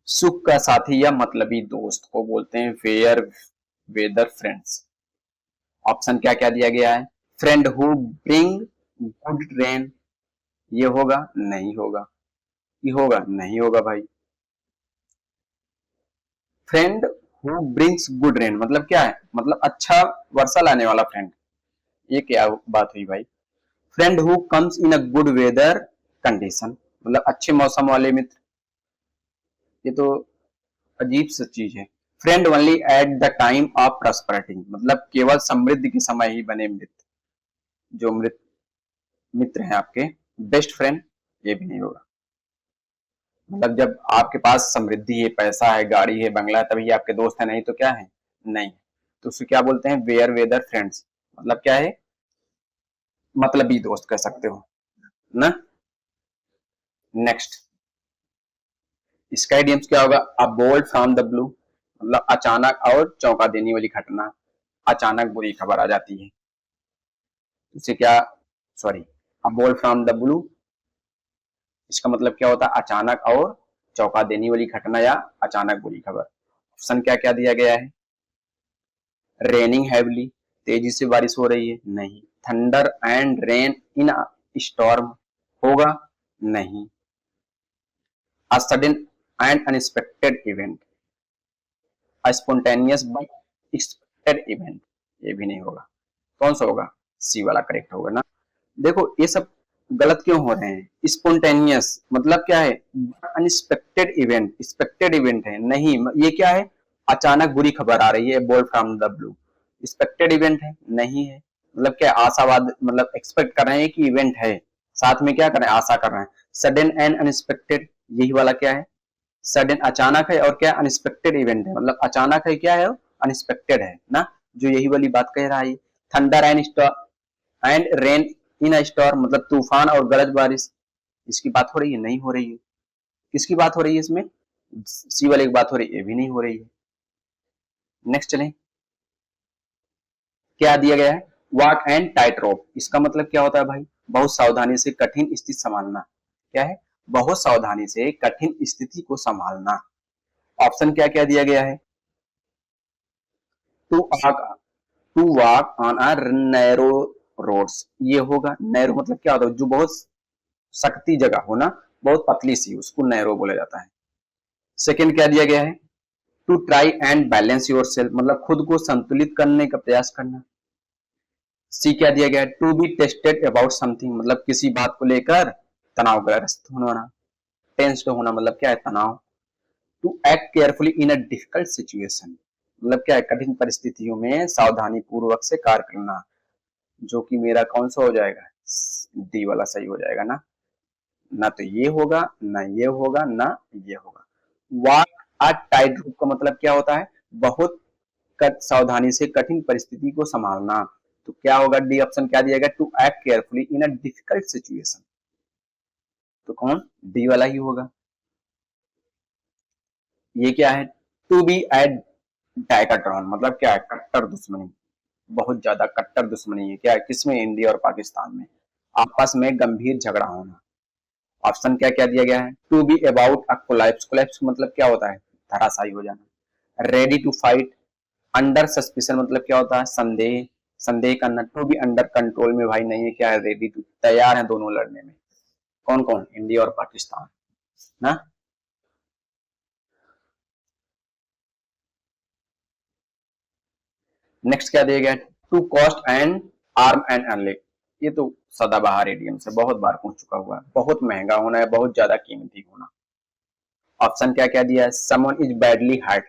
सुख का साथी या मतलबी दोस्त को बोलते हैं फेयर वेदर फ्रेंड्स। ऑप्शन क्या क्या दिया गया है? Friend who bring good rain, ये होगा? नहीं होगा। ये होगा? नहीं होगा भाई। Friend who brings good rain मतलब क्या है? मतलब अच्छा वर्षा लाने वाला फ्रेंड, ये क्या बात हुई भाई? Friend who comes in a good weather condition, मतलब अच्छे मौसम वाले मित्र, ये तो अजीब सी चीज है। Friend only eight the time of prosperity, मतलब केवल समृद्धि के समय ही बने मित्र, जो मित्र हैं आपके। बेस्ट फ्रेंड, ये भी नहीं होगा। मतलब जब आपके पास समृद्धि है, पैसा है, गाड़ी है, बंगला है, तभी आपके दोस्त है, नहीं तो क्या है? नहीं। तो उसे क्या बोलते हैं? वेयर वेदर फ्रेंड्स, मतलब क्या है? मतलबी दोस्त कह सकते हो ना। नेक्स्ट इसका इडियम्स क्या होगा? A bolt from the blue, मतलब अचानक और चौंका देने वाली घटना, अचानक बुरी खबर आ जाती है उसे क्या, sorry, a bolt from the blue, इसका मतलब क्या होता है? अचानक और चौंका देने वाली घटना या अचानक बुरी खबर। ऑप्शन क्या क्या दिया गया है? रेनिंग हैवली, तेजी से बारिश हो रही है, नहीं। Thunder and rain in storm, होगा? नहीं। A sudden and unexpected event, a spontaneous but expected event, ये भी नहीं होगा। कौन सा होगा? सी वाला करेक्ट होगा ना। देखो ये सब गलत क्यों हो रहे हैं? स्पॉन्टेनियस मतलब क्या है? अनएक्सपेक्टेड इवेंट, एक्सपेक्टेड इवेंट है नहीं, ये क्या है? अचानक बुरी खबर आ रही है, bolt from the blue. Expected event है नहीं है, मतलब क्या आशावाद, मतलब एक्सपेक्ट कर रहे हैं कि इवेंट है, साथ में क्या कर रहे हैं? आशा कर रहे हैं। सडन एंड अनएक्सपेक्टेड, यही वाला क्या है? सडन अचानक है, और क्या? अनएक्सपेक्टेड इवेंट है, मतलब अचानक है, क्या है? अनएक्सपेक्टेड है ना, जो यही वाली बात कह रहा है। Thunder and rain in a storm, मतलब तूफान और गरज बारिश, इसकी बात हो रही है? नहीं हो रही है। किसकी बात हो रही है इसमें? सी वाले की बात हो रही है? ये भी नहीं हो रही है। नेक्स्ट चलें, क्या दिया गया है? वॉक एंड टाइट रोप, इसका मतलब क्या होता है भाई? बहुत सावधानी से कठिन स्थिति संभालना। क्या है? बहुत सावधानी से कठिन स्थिति को संभालना। ऑप्शन क्या क्या दिया गया है? To walk, to walk on a narrow roads, ये होगा? नैरो मतलब क्या होता है? जो बहुत सकती जगह हो ना, बहुत पतली सी, उसको नैरो बोला जाता है। सेकंड क्या दिया गया है? To try and balance your self, मतलब खुद को संतुलित करने का प्रयास करना। सी क्या दिया गया है? To be tested about something, मतलब किसी बात को लेकर तनावग्रस्त होना, टेंस्ड होना मतलब क्या है, तनाव। To act carefully in a difficult situation मतलब क्या है, कठिन परिस्थितियों में सावधानी पूर्वक से कार्य करना, जो कि मेरा कौन सा हो जाएगा, डी वाला सही हो जाएगा ना। ना तो ये होगा, ना ये होगा, ना ये होगा। वॉक अ टाइट रूप का मतलब क्या होता है, बहुत सावधानी से कठिन परिस्थिति को संभालना। तो क्या होगा, डी ऑप्शन क्या दिया गया, to act carefully in a difficult situation, तो कौन, डी वाला ही होगा। ये क्या है, टू बी एट डायकाट्रॉन मतलब क्या है, कट्टर दुश्मनी, बहुत ज्यादा कट्टर दुश्मनी है, क्या है, किसमें, इंडिया और पाकिस्तान में आपस में गंभीर झगड़ा होना। ऑप्शन क्या क्या दिया गया है, to be about a collapse, collapse मतलब क्या होता है, धराशायी हो जाना। Ready to fight, under suspicion मतलब क्या होता है, संदेह, संदेह करना। टू बी अंडर कंट्रोल में भाई नहीं है, क्या है, रेडी टू, तैयार है दोनों लड़ने में, कौन कौन, इंडिया और पाकिस्तान ना। नेक्स्ट क्या दिया गया, to cost and arm and a leg, ये तो सदाबहार इडियम से बहुत बार पूछ चुका हुआ है, बहुत महंगा होना है, बहुत ज्यादा कीमती होना। ऑप्शन क्या क्या दिया है, समवन इज बैडली हर्ट,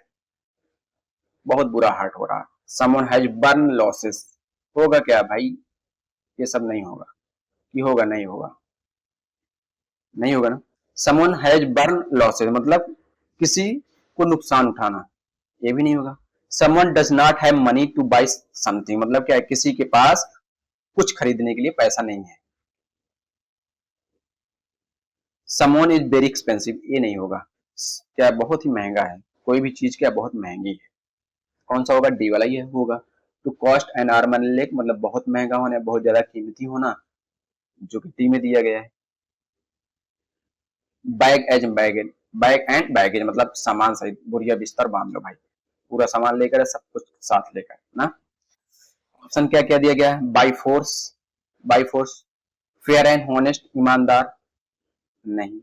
बहुत बुरा हर्ट हो रहा है। समवन हैज बर्न लॉसेस, होगा क्या भाई, ये सब नहीं होगा, कि होगा, नहीं होगा, नहीं होगा ना। समवन हैज बर्न लॉसेस मतलब किसी को नुकसान उठाना, ये भी नहीं होगा। Someone does not have money to buy something मतलब क्या है, किसी के पास कुछ खरीदने के लिए पैसा नहीं है। समवन इज वेरी एक्सपेंसिव, ये नहीं होगा, क्या बहुत ही महंगा है, कोई भी चीज क्या बहुत महंगी है, कौन सा होगा, डी वाला ही होगा। To cost and arm leg मतलब बहुत महंगा होना, बहुत ज्यादा कीमती होना, जो कि डी में दिया गया है। Bag as baggage, bag and baggage मतलब सामान सहित, बोरिया बिस्तर बांध लो भाई, पूरा सामान लेकर, सब कुछ साथ लेकर ना। ऑप्शन क्या क्या दिया गया है, by force, by force, fair and honest ईमानदार नहीं,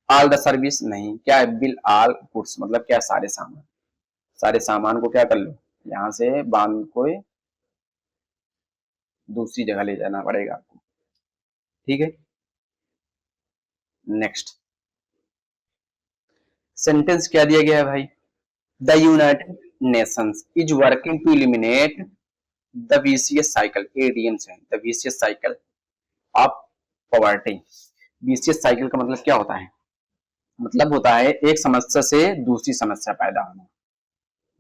ऑल द सर्विस नहीं, क्या है, बिल ऑल गुड्स मतलब क्या, सारे सामान, सारे सामान को क्या कर लो, यहाँ से बांध को दूसरी जगह ले जाना पड़ेगा आपको, ठीक है। नेक्स्ट सेंटेंस क्या दिया गया है भाई, the United Nations is working to eliminate the vicious cycle, idioms है, the vicious cycle of poverty. Vicious cycle का मतलब क्या होता है, मतलब होता है एक समस्या से दूसरी समस्या पैदा होना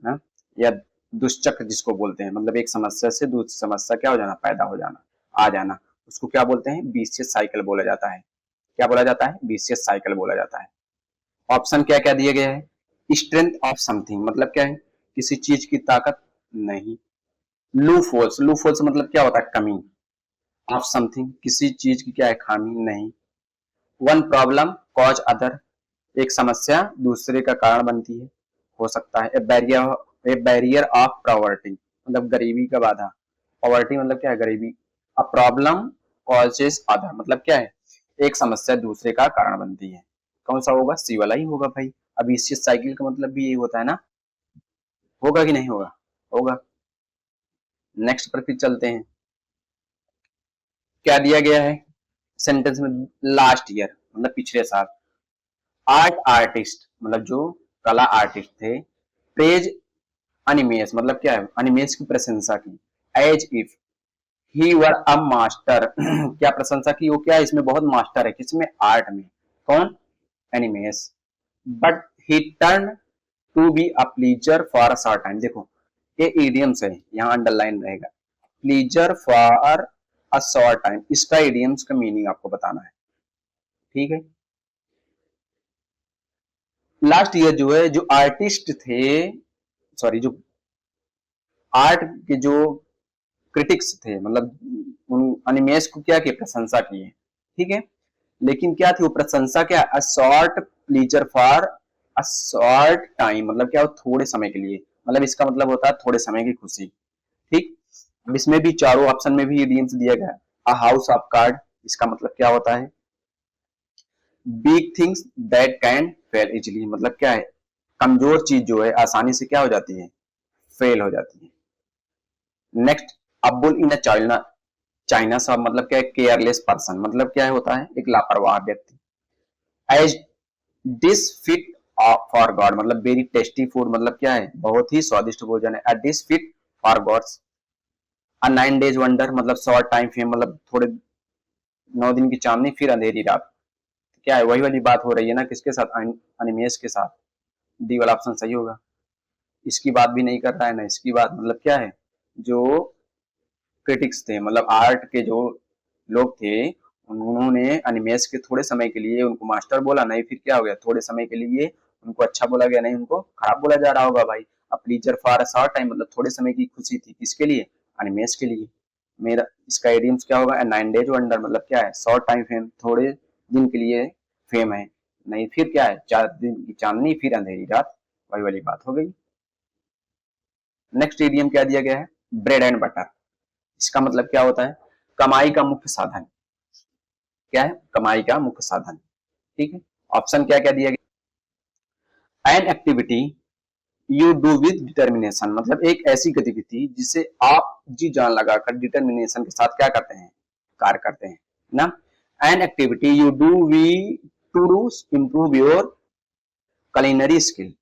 ना, या दुष्चक्र जिसको बोलते हैं, मतलब एक समस्या से दूसरी समस्या क्या हो जाना, पैदा हो जाना, आ जाना, उसको क्या बोलते हैं, विशियस साइकिल बोला जाता है। क्या बोला जाता है, विशियस साइकिल बोला जाता है। ऑप्शन क्या क्या दिए गए हैं, स्ट्रेंथ ऑफ समथिंग मतलब क्या है, किसी चीज की ताकत नहीं। लूफोल्स, लूफोल्स मतलब क्या होता है, कमी। ऑफ समथिंग किसी चीज की क्या है, खामी नहीं। वन प्रॉब्लम कॉज अदर, एक समस्या दूसरे का कारण बनती है, हो सकता है। ए बैरियर ऑफ पॉवर्टी मतलब गरीबी का बाधा, पॉवर्टी मतलब क्या है, गरीबी। अ प्रॉब्लम कॉजेस अदर मतलब क्या है, एक समस्या दूसरे का कारण बनती है, कौन सा होगा, सी वाला ही होगा भाई। अब इस साइकिल का मतलब भी यही होता है ना, होगा कि नहीं होगा, होगा। नेक्स्ट पर फिर चलते हैं, क्या दिया गया है सेंटेंस में, लास्ट ईयर मतलब पिछले साल, आर्ट आर्टिस्ट मतलब जो कला आर्टिस्ट थे, प्रेज अनिमेश मतलब क्या है, अनिमेश की प्रशंसा की, as if he were a master क्या प्रशंसा की, वो क्या है, इसमें बहुत मास्टर है, किसमें, आर्ट में, कौन, Animesh. But he turn to be a pleasure for a short time, देखो ये इडियम्स है, यहाँ अंडरलाइन रहेगा, pleasure for a short time, इसका इडियम्स का मीनिंग आपको बताना है, ठीक है। लास्ट ईयर जो है, जो आर्टिस्ट थे, सॉरी जो आर्ट के जो क्रिटिक्स थे, मतलब उन अनिमेश को क्या की प्रशंसा की है, ठीक है। लेकिन क्या थी वो प्रशंसा, क्या, a short pleaser for a short time मतलब क्या, थोड़े समय के लिए, मतलब इसका मतलब होता है थोड़े समय की खुशी, ठीक। अब इसमें भी चारों ऑप्शन में भी इडियम्स दिया गया है। अ हाउस ऑफ कार्ड, इसका मतलब क्या होता है, big things that can fail easily मतलब क्या है, कमजोर चीज जो है आसानी से क्या हो जाती है, फेल हो जाती है। Next, a bull in a China सब मतलब क्या है, केयरलेस पर्सन, मतलब क्या है होता है, एक लापरवाह व्यक्ति। As dish fit for god, मतलब वेरी टेस्टी फूड, मतलब क्या है, बहुत ही स्वादिष्ट भोजन है। A dish fit for gods. A 9 days wonder, मतलब शॉर्ट टाइम फेम, मतलब थोड़े 9 दिन की चांदनी फिर अंधेरी रात। क्या है, वही वाली बात हो रही है ना, किसके साथ, अनिमेश के साथ। डी वाला ऑप्शन सही होगा। इसकी बात भी नहीं कर रहा है ना इसकी बात, मतलब क्या है, जो क्रिटिक्स थे, मतलब आर्ट के जो लोग थे, उन्होंने अनिमेश के थोड़े समय के लिए उनको मास्टर बोला, नहीं फिर क्या हो गया, थोड़े समय के लिए उनको अच्छा बोला गया, नहीं उनको खराब बोला जा रहा होगा भाई। अब pleaser for a short time, मतलब थोड़े समय की खुशी थी, किसके लिए, अनिमेश के लिए। मेरा इसका एडियम्स क्या होगा, 9 days वंडर, मतलब क्या है, शॉर्ट टाइम फेम, थोड़े दिन के लिए फेम है, नहीं फिर क्या है, 4 दिन की चांदनी फिर अंधेरी रात, वही वाली बात हो गई। नेक्स्ट इडियम क्या दिया गया है, ब्रेड एंड बटर। इसका मतलब क्या होता है, कमाई का मुख्य साधन। क्या है, कमाई का मुख्य साधन। ठीक है, ऑप्शन क्या क्या दिया गया, N activity you do with determination, मतलब एक ऐसी गतिविधि जिसे आप जी जान लगाकर डिटर्मिनेशन के साथ क्या करते हैं, कार्य करते हैं ना। An activity you do we to do improve your culinary skill,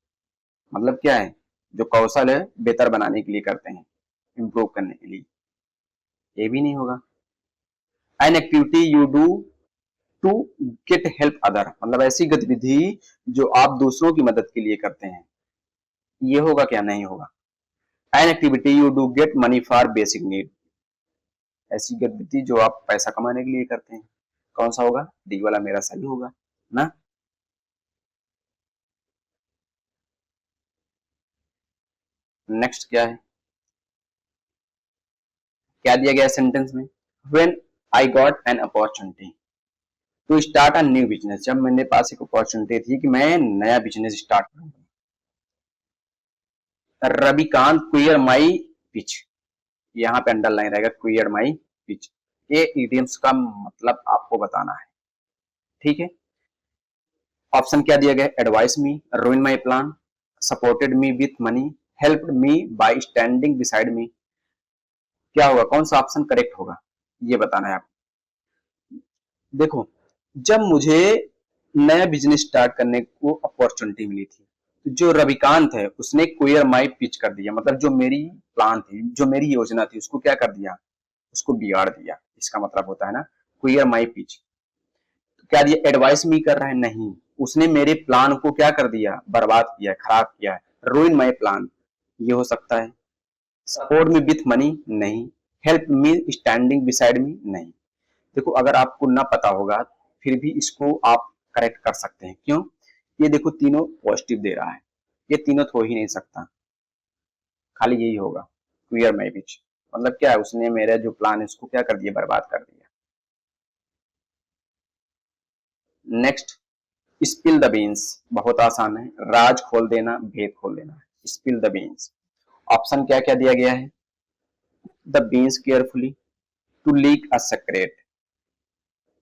मतलब क्या है, जो कौशल है बेहतर बनाने के लिए करते हैं, इम्प्रूव करने के लिए, ये भी नहीं होगा। An activity you do to get help other, मतलब ऐसी गतिविधि जो आप दूसरों की मदद के लिए करते हैं, ये होगा क्या, नहीं होगा। An activity you do get money for basic need, ऐसी गतिविधि जो आप पैसा कमाने के लिए करते हैं, कौन सा होगा, डी वाला मेरा सही होगा ना। नेक्स्ट क्या है, क्या दिया गया सेंटेंस में, when I got an opportunity to start a new business, जब मेरे पास एक अपॉर्चुनिटी थी कि मैं नया बिजनेस स्टार्ट करूंगा। रविकांत क्लियर माई पिच, यहाँ पे अंडरलाइन रहेगा, क्लियर माई पिच। ये इडियम्स का मतलब आपको बताना है, ठीक है। ऑप्शन क्या दिया गया, advice me, रूइन my plan, supported me with money, help me bye standing beside me, क्या होगा, कौन सा ऑप्शन करेक्ट होगा, ये बताना है आपको। देखो, जब मुझे नया बिजनेस स्टार्ट करने को अपॉर्चुनिटी मिली थी, तो जो रविकांत है उसने क्लियर माई पिच कर दिया, मतलब जो मेरी प्लान थी, जो मेरी योजना थी, उसको क्या कर दिया, उसको बिगाड़ दिया, इसका मतलब होता है ना क्लियर माई पिच। तो क्या दिया, एडवाइस मी कर रहा है, नहीं, उसने मेरे प्लान को क्या कर दिया, बर्बाद किया, खराब किया है, रूइन माई प्लान, ये हो सकता है। सपोर्ट मी विथ मनी, नहीं। Help me standing beside me, नहीं। देखो, अगर आपको ना पता होगा फिर भी इसको आप करेक्ट कर सकते हैं, क्यों, ये देखो तीनों पॉजिटिव दे रहा है, ये तीनों तो हो ही नहीं सकता, खाली यही होगा, क्लियर माई पिच, मतलब क्या है, उसने मेरा जो प्लान है उसको क्या कर दिया, बर्बाद कर दिया। नेक्स्ट, स्पिल द बीन्स, बहुत आसान है, राज खोल देना, भेद खोल देना, स्पिल द बीन्स। ऑप्शन क्या क्या दिया गया है, the beans carefully, to leak a secret,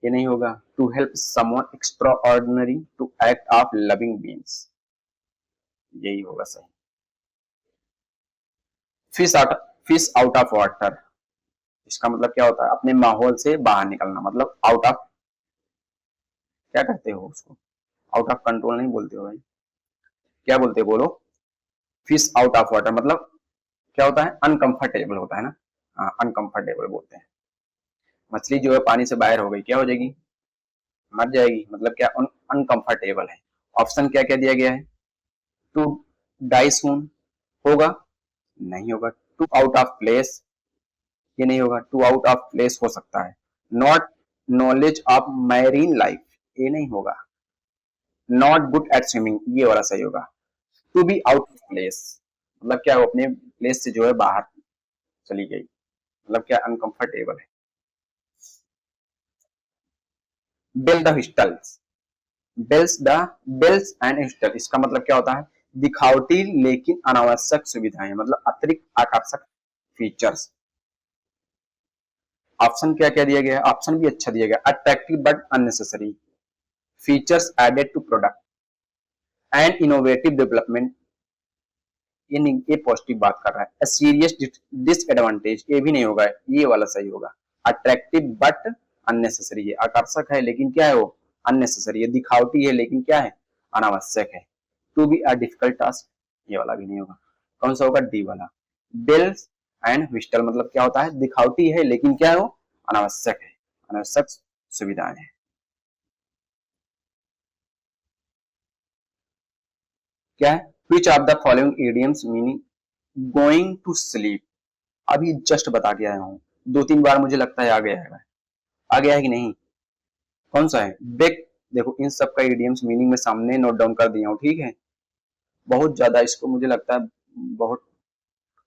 ये नहीं होगा, to help someone extraordinary, to act of loving beans, यही होगा सही। Fish out, fish out of water, इसका मतलब क्या होता है, अपने माहौल से बाहर निकलना, मतलब आउट ऑफ, क्या कहते हो उसको, आउट ऑफ कंट्रोल नहीं बोलते हो भाई, क्या बोलते हो बोलो, फिश आउट ऑफ वाटर, मतलब क्या होता है, अनकंफर्टेबल होता है ना, हाँ अनकंफर्टेबल बोलते हैं। मछली जो है पानी से बाहर हो गई, क्या हो जाएगी, मर जाएगी, मतलब क्या, अनकंफर्टेबल है। ऑप्शन क्या क्या दिया गया है, टू डाई सून, होगा, नहीं होगा। टू आउट ऑफ प्लेस, ये नहीं होगा, टू आउट ऑफ प्लेस हो सकता है। Not knowledge of marine life, ये नहीं होगा। नॉट गुड एट स्विमिंग, ये वाला सही होगा। To be out of place, मतलब क्या, वो अपने प्लेस से जो है बाहर चली गई, मतलब क्या, अनकंफर्टेबल है। बेल द हिस्टल्स, बेल्स एंड हिस्टल, इसका मतलब क्या होता है, दिखावटी लेकिन अनावश्यक सुविधाएं, मतलब अतिरिक्त आकर्षक फीचर्स। ऑप्शन क्या क्या दिया गया है, ऑप्शन भी अच्छा दिया गया, attractive but unnecessary, features added to product, and innovative development, ये नहीं, ये पॉजिटिव बात कर रहा है। सीरियस डिसएडवांटेज, ये भी नहीं होगा, ये वाला सही होगा। अट्रैक्टिव बट अननेसेसरी है, आकर्षक है लेकिन क्या है वो अननेसेसरी है, दिखावटी है लेकिन क्या है अनावश्यक है। To be a difficult task, ये वाला भी नहीं होगा। कौन सा होगा, डी वाला। बेल्स एंड व्हिस्टल मतलब क्या होता है, दिखावटी है लेकिन क्या है वो अनावश्यक है, अनावश्यक सुविधाएं हैं। क्या है, which of the following idioms meaning going to sleep, अभी जस्ट बता के आया हूँ, 2-3 बार मुझे लगता है आ गया है, आ गया है कि नहीं। कौन सा है, बेक, देखो इन सब का इडियम्स मीनिंग में सामने नोट डाउन कर दिया हूँ, ठीक है। बहुत ज्यादा इसको मुझे लगता है बहुत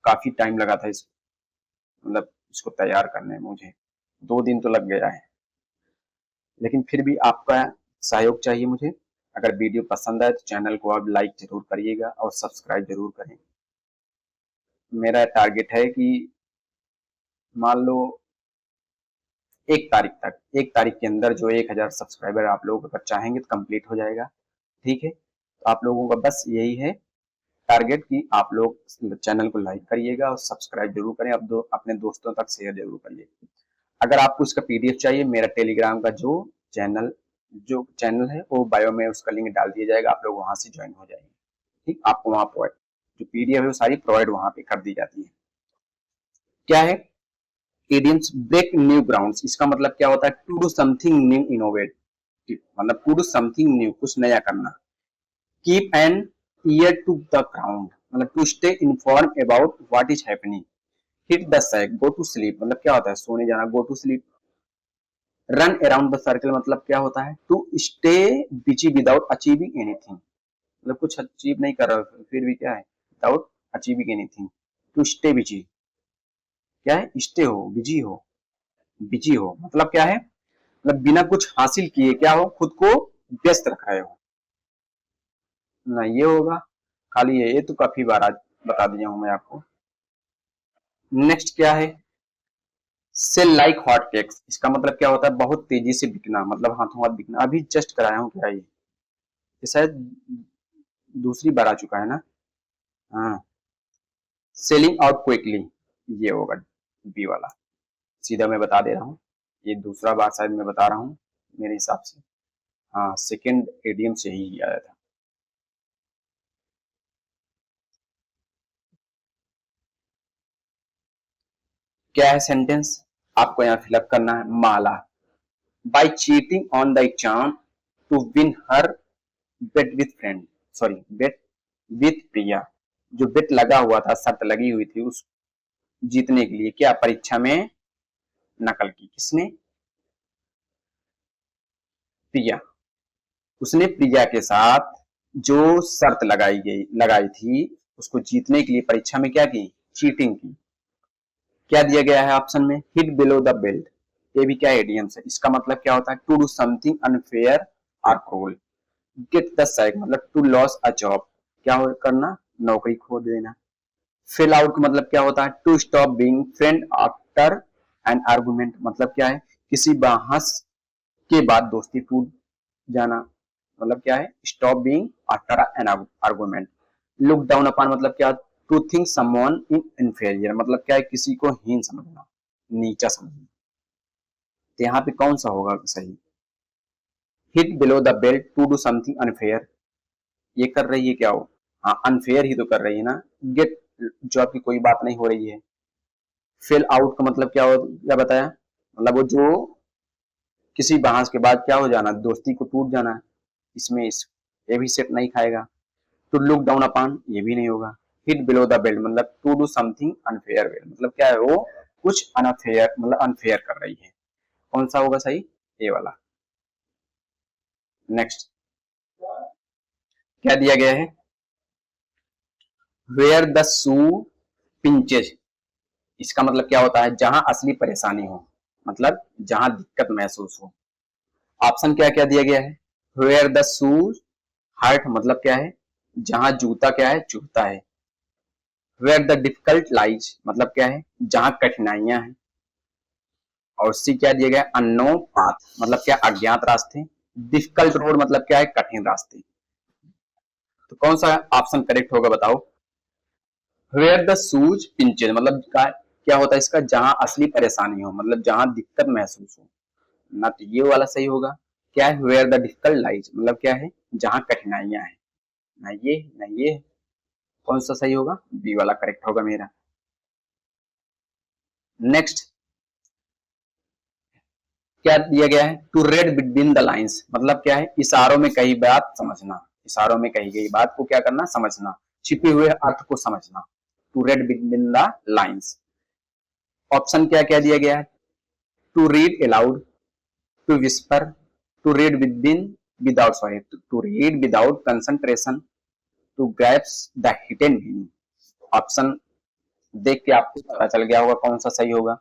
काफी टाइम लगा था इस मतलब इसको तैयार करने में, मुझे 2 दिन तो लग गया है, लेकिन फिर भी आपका सहयोग चाहिए मुझे। अगर वीडियो पसंद आए तो चैनल को आप लाइक जरूर करिएगा और सब्सक्राइब जरूर करें। मेरा टारगेट है कि मान लो 1 तारीख तक, 1 तारीख के अंदर जो 1000 सब्सक्राइबर आप लोग अगर चाहेंगे तो कंप्लीट हो जाएगा, ठीक है। तो आप लोगों का बस यही है टारगेट कि आप लोग चैनल को लाइक करिएगा और सब्सक्राइब जरूर करें, अब अपने दोस्तों तक शेयर जरूर करिएगा। अगर आपको इसका पीडीएफ चाहिए, मेरा टेलीग्राम का जो चैनल है वो बायो में उसका लिंक डाल दिया जाएगा, आप लोग वहां से ज्वाइन हो जाएंगे, ठीक। आपको वहां प्रोवाइड जो पीडीएफ है वो सारी प्रोवाइड वहां पे कर दी जाती है। क्या है, इडियम्स ब्रेक न्यू ग्राउंड्स, इसका मतलब क्या होता है, to do something new innovative, मतलब टू डू समथिंग न्यू, कुछ नया करना। Keep an ear to the ground, मतलब to stay inform about what is happening. Hit the sack, go to sleep, मतलब क्या होता है सोने जाना, go to sleep. Run around the circle मतलब क्या होता है, to stay busy without achieving anything, मतलब कुछ अचीव नहीं कर रहा फिर भी क्या है without achieving anything. To stay busy, क्या है, स्टे हो, बिजी हो, बिजी हो मतलब क्या है, मतलब बिना कुछ हासिल किए क्या हो, खुद को व्यस्त रख रहे हो ना, ये होगा। खाली ये तो काफी बार आज बता दिया हूं मैं आपको। नेक्स्ट क्या है, सेल लाइक हॉट केक्स, इसका मतलब क्या होता है, बहुत तेजी से बिकना, मतलब हाथों हाथ बिकना। अभी जस्ट कराया हूँ क्या ये शायद दूसरी बार आ चुका है ना, हाँ। सेलिंग आउट क्विकली, ये होगा बी वाला, सीधा मैं बता दे रहा हूँ, ये दूसरा बार शायद मैं बता रहा हूँ मेरे हिसाब से, हाँ सेकेंड एडीएम से ही आया था। क्या है सेंटेंस, आपको यहाँ फिलअप करना है, Mala by cheating on the exam to win her bet with friend, sorry bet with Priya, जो बेट लगा हुआ था, शर्त लगी हुई थी, उस जीतने के लिए क्या परीक्षा में नकल की, किसने, प्रिया। उसने प्रिया के साथ जो शर्त लगाई थी, उसको जीतने के लिए परीक्षा में क्या की, चीटिंग की। क्या दिया गया है ऑप्शन में, हिट बिलो द बेल्ट, ये भी क्या एडियम्स है, इसका मतलब क्या होता है, टू डू समथिंग अनफेयर और क्रूल। गेट द सैक मतलब टू लॉस अ जॉब, क्या करना, नौकरी खो देना। फिल आउट का मतलब क्या होता है, to stop being friend after an argument, मतलब क्या है, किसी बहस के बाद दोस्ती टूट जाना, मतलब क्या है, stop being after an argument. Look down upon मतलब क्या, to think someone in inferior, मतलब क्या है, किसी को हीन समझना, नीचा समझना। तो यहाँ पे कौन सा होगा सही, hit below the belt to do something unfair, ये कर रही है क्या वो, हाँ अनफेयर ही तो कर रही है ना। गेट जॉब की कोई बात नहीं हो रही है। फेल आउट का मतलब क्या हो, क्या बताया, मतलब वो जो किसी बहस के बाद क्या हो जाना, दोस्ती को टूट जाना, इसमें ये भी सेट नहीं खाएगा। टू लुक डाउन अपॉन, ये भी नहीं होगा। हिट बिलो द बेल्ट मतलब to do something unfair well, मतलब क्या है वो कुछ अनफेयर, मतलब अनफेयर कर रही है। कौन सा होगा सही, ए वाला। नेक्स्ट क्या दिया गया है, वेयर द शू पिंचेज, इसका मतलब क्या होता है, जहां असली परेशानी हो, मतलब जहां दिक्कत महसूस हो। ऑप्शन क्या क्या दिया गया है, वेयर द शूज हर्ट मतलब क्या है, जहां जूता क्या है चुभता है। वेयर द डिफिकल्ट लाइज मतलब क्या है, जहां कठिनाइयां हैं। और सी क्या दिया गया, अननोन पाथ मतलब क्या, अज्ञात रास्ते। डिफिकल्ट रोड मतलब क्या है, कठिन रास्ते। तो कौन सा ऑप्शन करेक्ट होगा बताओ, वेयर द शूज पिंचेज मतलब क्या है, क्या होता है इसका, जहां असली परेशानी हो, मतलब जहां दिक्कत महसूस हो ना, तो ये वाला सही होगा। क्या है, वेयर द डिफिकल्ट लाइज, मतलब क्या है, जहां कठिनाइयां हैं, ना ये ना ये। कौन सा सही होगा, बी वाला करेक्ट होगा मेरा। नेक्स्ट क्या दिया गया है, to read between the lines, मतलब क्या है, इशारों में कही बात समझना, इशारों में कही गई बात को क्या करना, समझना, छिपे हुए अर्थ को समझना, to read between the lines. Option क्या क्या दिया गया है, to read aloud, to whisper, to read within without sorry to read without concentration, to grasps the hidden meaning. Option देख के आपको पता चल गया होगा कौन सा सही होगा।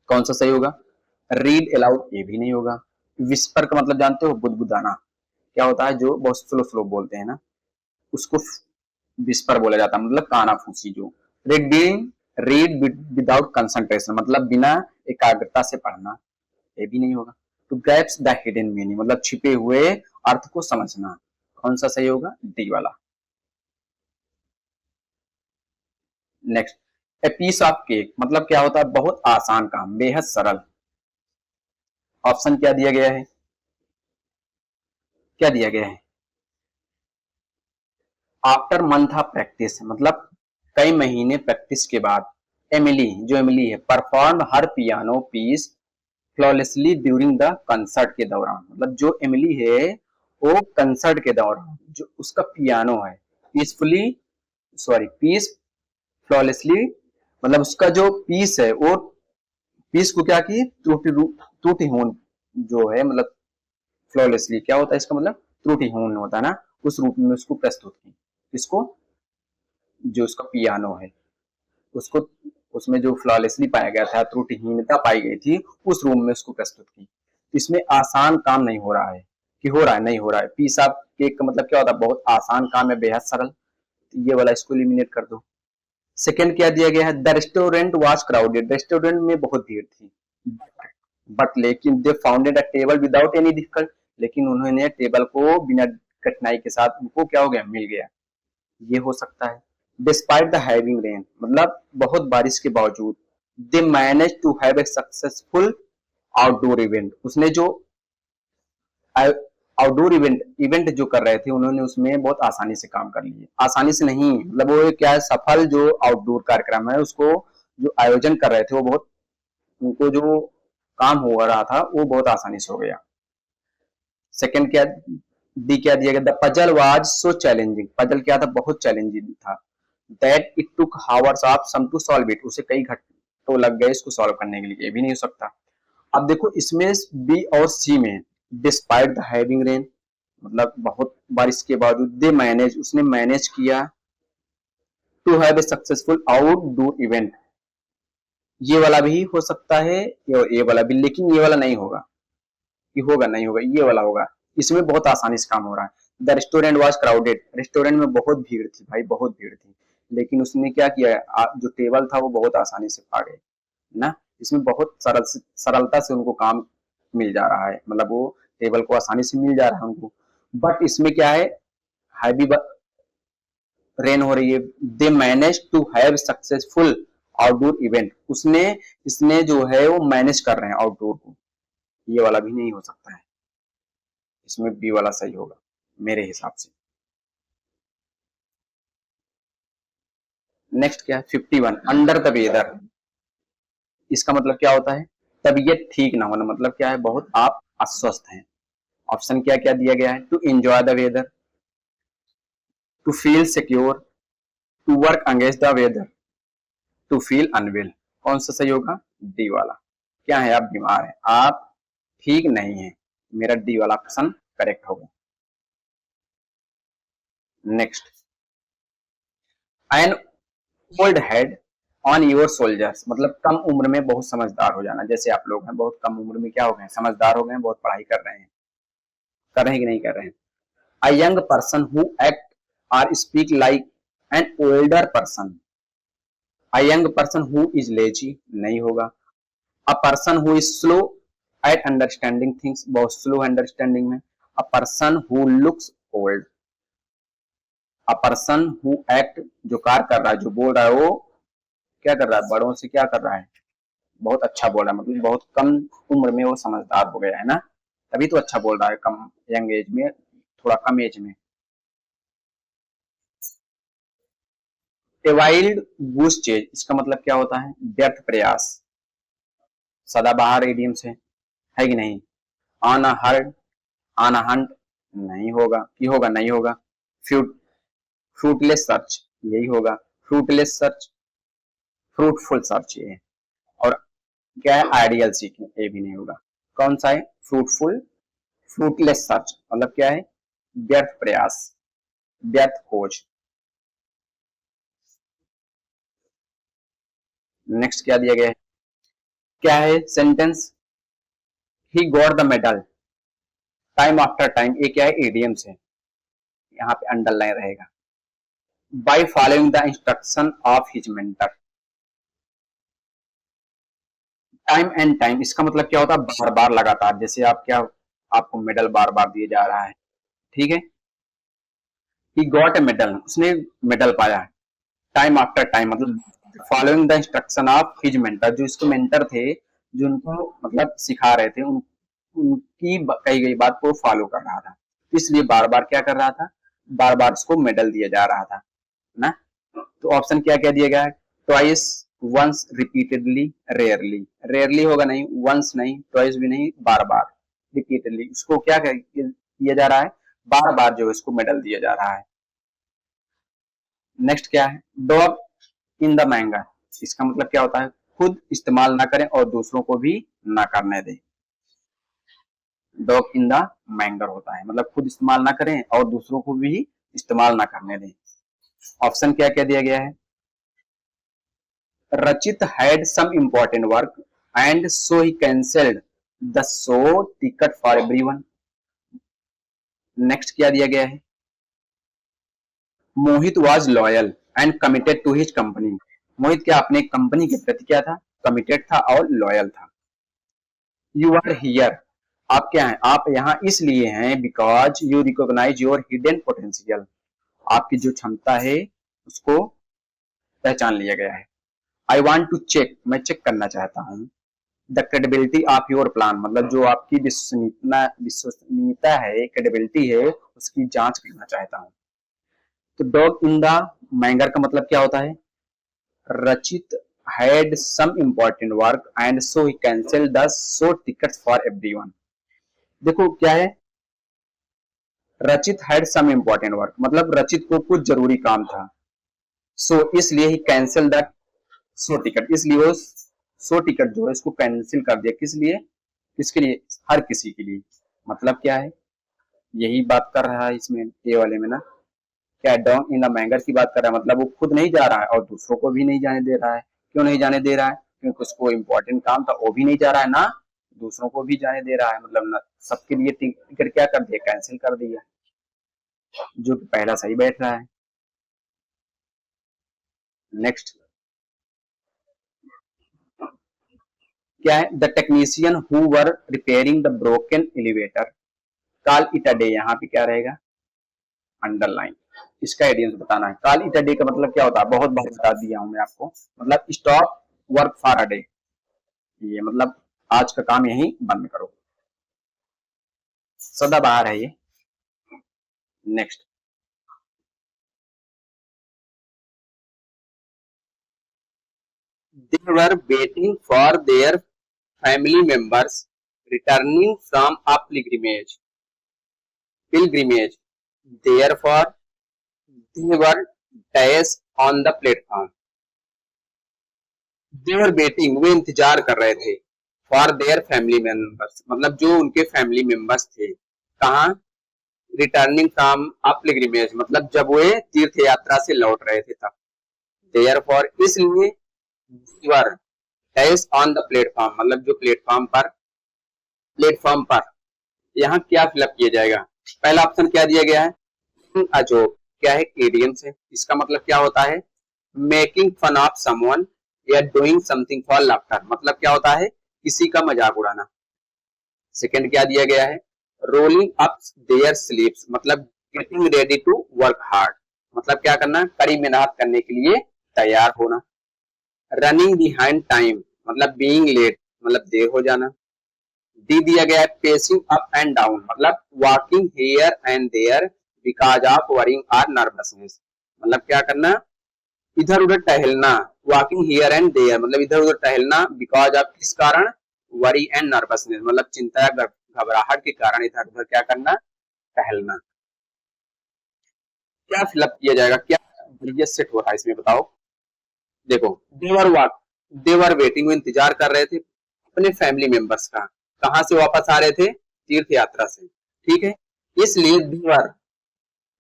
कौन सा सही होगा, रीड अलाउड ये भी नहीं होगा। विस्पर का मतलब जानते हो, बुदबुदाना, क्या होता है, जो बहुत स्लो स्लो बोलते हैं ना, उसको विस्पर बोला जाता है, मतलब काना फूसी। जो रीडिंग, रीड विदाउट कंसंट्रेशन, मतलब बिना एकाग्रता से पढ़ना, ये भी नहीं होगा। To grasps the hidden meaning, मतलब छिपे हुए अर्थ को समझना। कौन सा सही होगा, डी वाला। Next, a piece of cake, मतलब क्या होता है, बहुत आसान काम, बेहद सरल। ऑप्शन क्या दिया गया है, क्या दिया गया है, आफ्टर मंथ ऑफ प्रैक्टिस, मतलब कई महीने प्रैक्टिस के बाद, एमिली, जो एमिली है, perform her piano piece flawlessly during the concert के दौरान, मतलब जो एमिली है वो कंसर्ट के दौरान जो उसका पियानो है पीसफुली, सॉरी पीस फ्लॉलेसली, मतलब उसका जो पीस है वो पीस को क्या की, त्रुटिहीन जो है, मतलब फ्लॉलेसली क्या होता है इसका मतलब, त्रुटिहीन होता है ना, उस रूप में उसको प्रस्तुत की। इसको, जो उसका पियानो है उसको, उसमें जो फ्लॉलेसली पाया गया था, त्रुटिहीनता पाई गई थी, उस रूम में उसको प्रस्तुत की। इसमें आसान काम नहीं हो रहा है, कि हो रहा है नहीं हो रहा है, पीस ऑफ केक का मतलब क्या होता है, बहुत आसान काम है, बेहद सरल। तो ये वाला इसको एलिमिनेट कर दो। सेकंड क्या दिया गया है, the restaurant was crowded, restaurant में बहुत भीड़ थी, बट लेकिन they founded a table without any difficult, लेकिन उन्होंने टेबल को बिना कठिनाई के साथ उनको क्या हो गया, मिल गया। ये हो सकता है। डिस्पाइट द हैविंग रेन, मतलब बहुत बारिश के बावजूद, they manage to have a successful outdoor event, उसने जो आउटडोर इवेंट इवेंट जो कर रहे थे उन्होंने उसमें बहुत आसानी से काम कर लिए, आसानी से नहीं, मतलब वो क्या है, सफल जो आउटडोर कार्यक्रम है उसको जो आयोजन कर रहे थे वो बहुत, उनको जो काम हो रहा था वो बहुत आसानी से हो गया। सेकंड क्या, डी क्या दिया गया, the puzzle was so challenging, puzzle क्या था, बहुत चैलेंजिंग था, that it took hours of some to solve it, उसे कई घंटों लग गए इसको सॉल्व करने के लिए, ये भी नहीं हो सकता। अब देखो इसमें बी और सी में, डिस्पाइट द हैविंग रेन, मतलब बहुत बारिश के बावजूद, दे मैनेज, उसने मैनेज किया, to have a successful outdoor event, ये वाला भी हो सकता है, ये वाला भी, लेकिन ये वाला नहीं होगा, ये होगा नहीं होगा, ये वाला होगा। इसमें बहुत आसानी से काम हो रहा है। The restaurant was crowded, restaurant में बहुत भीड़ थी भाई, बहुत भीड़ थी, लेकिन उसने क्या किया, जो टेबल था वो बहुत आसानी से पा गए ना। इसमें बहुत सरलता से उनको काम मिल जा रहा है, मतलब वो टेबल को आसानी से मिल जा रहा है उनको। बट इसमें क्या है, हैवी रेन हो रही है, they manage to have successful outdoor event, उसने, इसने जो है वो मैनेज कर रहे हैं आउटडोर को, ये वाला भी नहीं हो सकता है। इसमें बी वाला सही होगा मेरे हिसाब से। नेक्स्ट क्या है, 51, अंडर द वेदर, इसका मतलब क्या होता है, तबीयत ठीक ना होना, मतलब क्या है, बहुत आप अस्वस्थ हैं। ऑप्शन क्या क्या दिया गया है, to enjoy the weather, to feel secure, to work against the weather, to feel unwell. कौन सा सही होगा, डी वाला। क्या है, आप बीमार हैं, आप ठीक नहीं है, मेरा डी वाला ऑप्शन करेक्ट होगा। Next, an old head on your soldiers, मतलब कम उम्र में बहुत समझदार हो जाना, जैसे आप लोग हैं बहुत कम उम्र में क्या हो गए, समझदार हो गए, बहुत पढ़ाई कर रहे हैं, कर रहे हैं कि नहीं कर रहे हैं। A young person who act or speak like an older person, a young person who is lazy नहीं होगा। A person who is slow at understanding things, बहुत स्लो अंडरस्टैंडिंग में। A person who looks old, a person who act, जो कार्य कर रहा है, जो बोल रहा है वो क्या कर रहा है, बड़ों से क्या कर रहा है, बहुत अच्छा बोल रहा है, मतलब बहुत कम उम्र में वो समझदार हो गया है ना, तभी तो अच्छा बोल रहा है, कम यंग एज में, थोड़ा कम एज में। ए वाइल्ड गूस चेज, इसका मतलब क्या होता है, व्यर्थ प्रयास, सदाबहार इडियम्स है कि नहीं। On a herd, on a Hunt, नहीं होगा, की होगा, नहीं होगा। फ्रूट, फ्रूटलेस सर्च, यही होगा, फ्रूटलेस सर्च, फ्रूटफुल सर्च ये है। और क्या है, आइडियल सीकिंग, ये भी नहीं होगा। कौन सा है, फ्रूटफुल, फ्रूटलेस सर्च मतलब क्या है, व्यर्थ प्रयास, व्यर्थ खोज। नेक्स्ट क्या दिया गया है, क्या है sentence, he got the medal time after time, ये क्या है, इडियम्स है, यहाँ पे अंडरलाइन रहेगा। By following the instruction of his mentor, time and time, इसका मतलब क्या होता है, बार बार लगातार, जैसे आप क्या, आपको मेडल बार बार दिया जा रहा है, ठीक है। ही गॉट ए मेडल, उसने मेडल पाया है। टाइम आफ्टर टाइम मतलब following the instruction of his mentor, जो इसके मेंटर थे, जो उनको मतलब सिखा रहे थे, उनकी कही गई बात को फॉलो कर रहा था, इसलिए बार बार क्या कर रहा था, बार बार उसको मेडल दिया जा रहा था ना। तो ऑप्शन क्या क्या दिया गया है, twice, once, repeatedly, rarely, rarely होगा नहीं, वंस नहीं, ट्वाइस भी नहीं, बार बार, रिपीटेडली, उसको क्या दिया जा रहा है, बार बार जो इसको मेडल दिया जा रहा है। नेक्स्ट क्या है, डॉग इन द मैंगर, इसका मतलब क्या होता है, खुद इस्तेमाल ना करें और दूसरों को भी ना करने दें। डॉग इन द मैंगर होता है मतलब खुद इस्तेमाल ना करें और दूसरों को भी इस्तेमाल ना करने दें। ऑप्शन क्या क्या दिया गया है, Rachit had some important work and so he cancelled the show ticket for everyone. Next क्या दिया गया है, Mohit was loyal and committed to his company, Mohit क्या अपने कंपनी के प्रति क्या था, कमिटेड था और लॉयल था। यू आर हियर, आप क्या हैं, आप यहाँ इसलिए हैं, because you recognise your hidden potential, आपकी जो क्षमता है उसको पहचान लिया गया है। आई वॉन्ट टू चेक, मैं चेक करना चाहता हूँ, the credibility of your plan, मतलब जो आपकी विश्वसनीयता है, क्रेडिबिलिटी है, उसकी जांच करना चाहता हूँ। तो डॉग इन द मैंगर का मतलब क्या होता है, रचित had some important work and so he cancelled the show tickets for everyone। देखो क्या है, रचित had some important work मतलब रचित को कुछ जरूरी काम था, सो इसलिए ही कैंसिल द शो टिकट, इसलिए वो शो टिकट जो है इसको कैंसिल कर दिया, किस लिए, किसके लिए, हर किसी के लिए। मतलब क्या है, यही बात कर रहा है इसमें, ये वाले में ना, क्या डॉग इन द मैंगर की बात कर रहा है, मतलब वो खुद नहीं जा रहा है और दूसरों को भी नहीं जाने दे रहा है। क्यों नहीं जाने दे रहा है, क्योंकि उसको इम्पोर्टेंट काम था, वो भी नहीं जा रहा है ना, दूसरों को भी जाने दे रहा है, मतलब ना सबके लिए टिकट क्या कर दिया, कैंसिल कर दिया, जो कि पहला सही बैठ रहा है। नेक्स्ट क्या है, the technician who were repairing the broken elevator call it a day, यहाँ पे क्या रहेगा, अंडरलाइन, इसका एडियंस बताना है। कॉल इट अ डे का मतलब क्या होता है, बहुत बार बता दिया हूं मैं आपको, मतलब stop work for a day, ये मतलब आज का काम यही बंद करो, सदाबहार है ये। Next, they were waiting for their family members returning from a pilgrimage, therefore they were days on the platform। they were waiting, वे इंतजार कर रहे थे, for their family members मतलब जो उनके फैमिली मेंबर्स थे, कहाँ, रिटर्निंग फ्रॉम अ पिलग्रिमेज मतलब जब वे तीर्थ यात्रा से लौट रहे थे तब, therefore इसलिए वर डैश ऑन द प्लेटफॉर्म मतलब जो प्लेटफॉर्म पर यहाँ क्या फिलअप किया जाएगा। पहला ऑप्शन क्या दिया गया है, अजोब, क्या है, इडियम्स है, इसका मतलब क्या होता है, मेकिंग फन ऑफ समवन या डूइंग समथिंग फॉर लाफ्टर, मतलब क्या होता है, किसी का मजाक उड़ाना। सेकंड क्या दिया गया है, रोलिंग अप देयर स्लीव्स मतलब getting ready to work hard, मतलब क्या करना, कड़ी मेहनत करने के लिए तैयार होना। रनिंग बिहाइंड टाइम मतलब बीइंग लेट मतलब देर हो जाना। डी दिया गया है पेसिंग अप एंड डाउन मतलब walking here and there because of worrying और नर्वसनेस मतलब क्या करना, इधर उधर टहलना। वॉकिंग हियर एंड देयर मतलब इधर उधर टहलना बिकॉज ऑफ किस कारण, वरी एंड नर्वसनेस मतलब चिंता या घबराहट के कारण इधर उधर क्या करना, टहलना। क्या फिलअप किया जाएगा, क्या सेट हो रहा है इसमें बताओ। देखो देवर वॉक, देवर वेटिंग वो इंतजार कर रहे थे अपने फैमिली मेंबर्स का, कहां से वापस आ रहे थे, तीर्थ यात्रा से, ठीक है। इसलिए देवर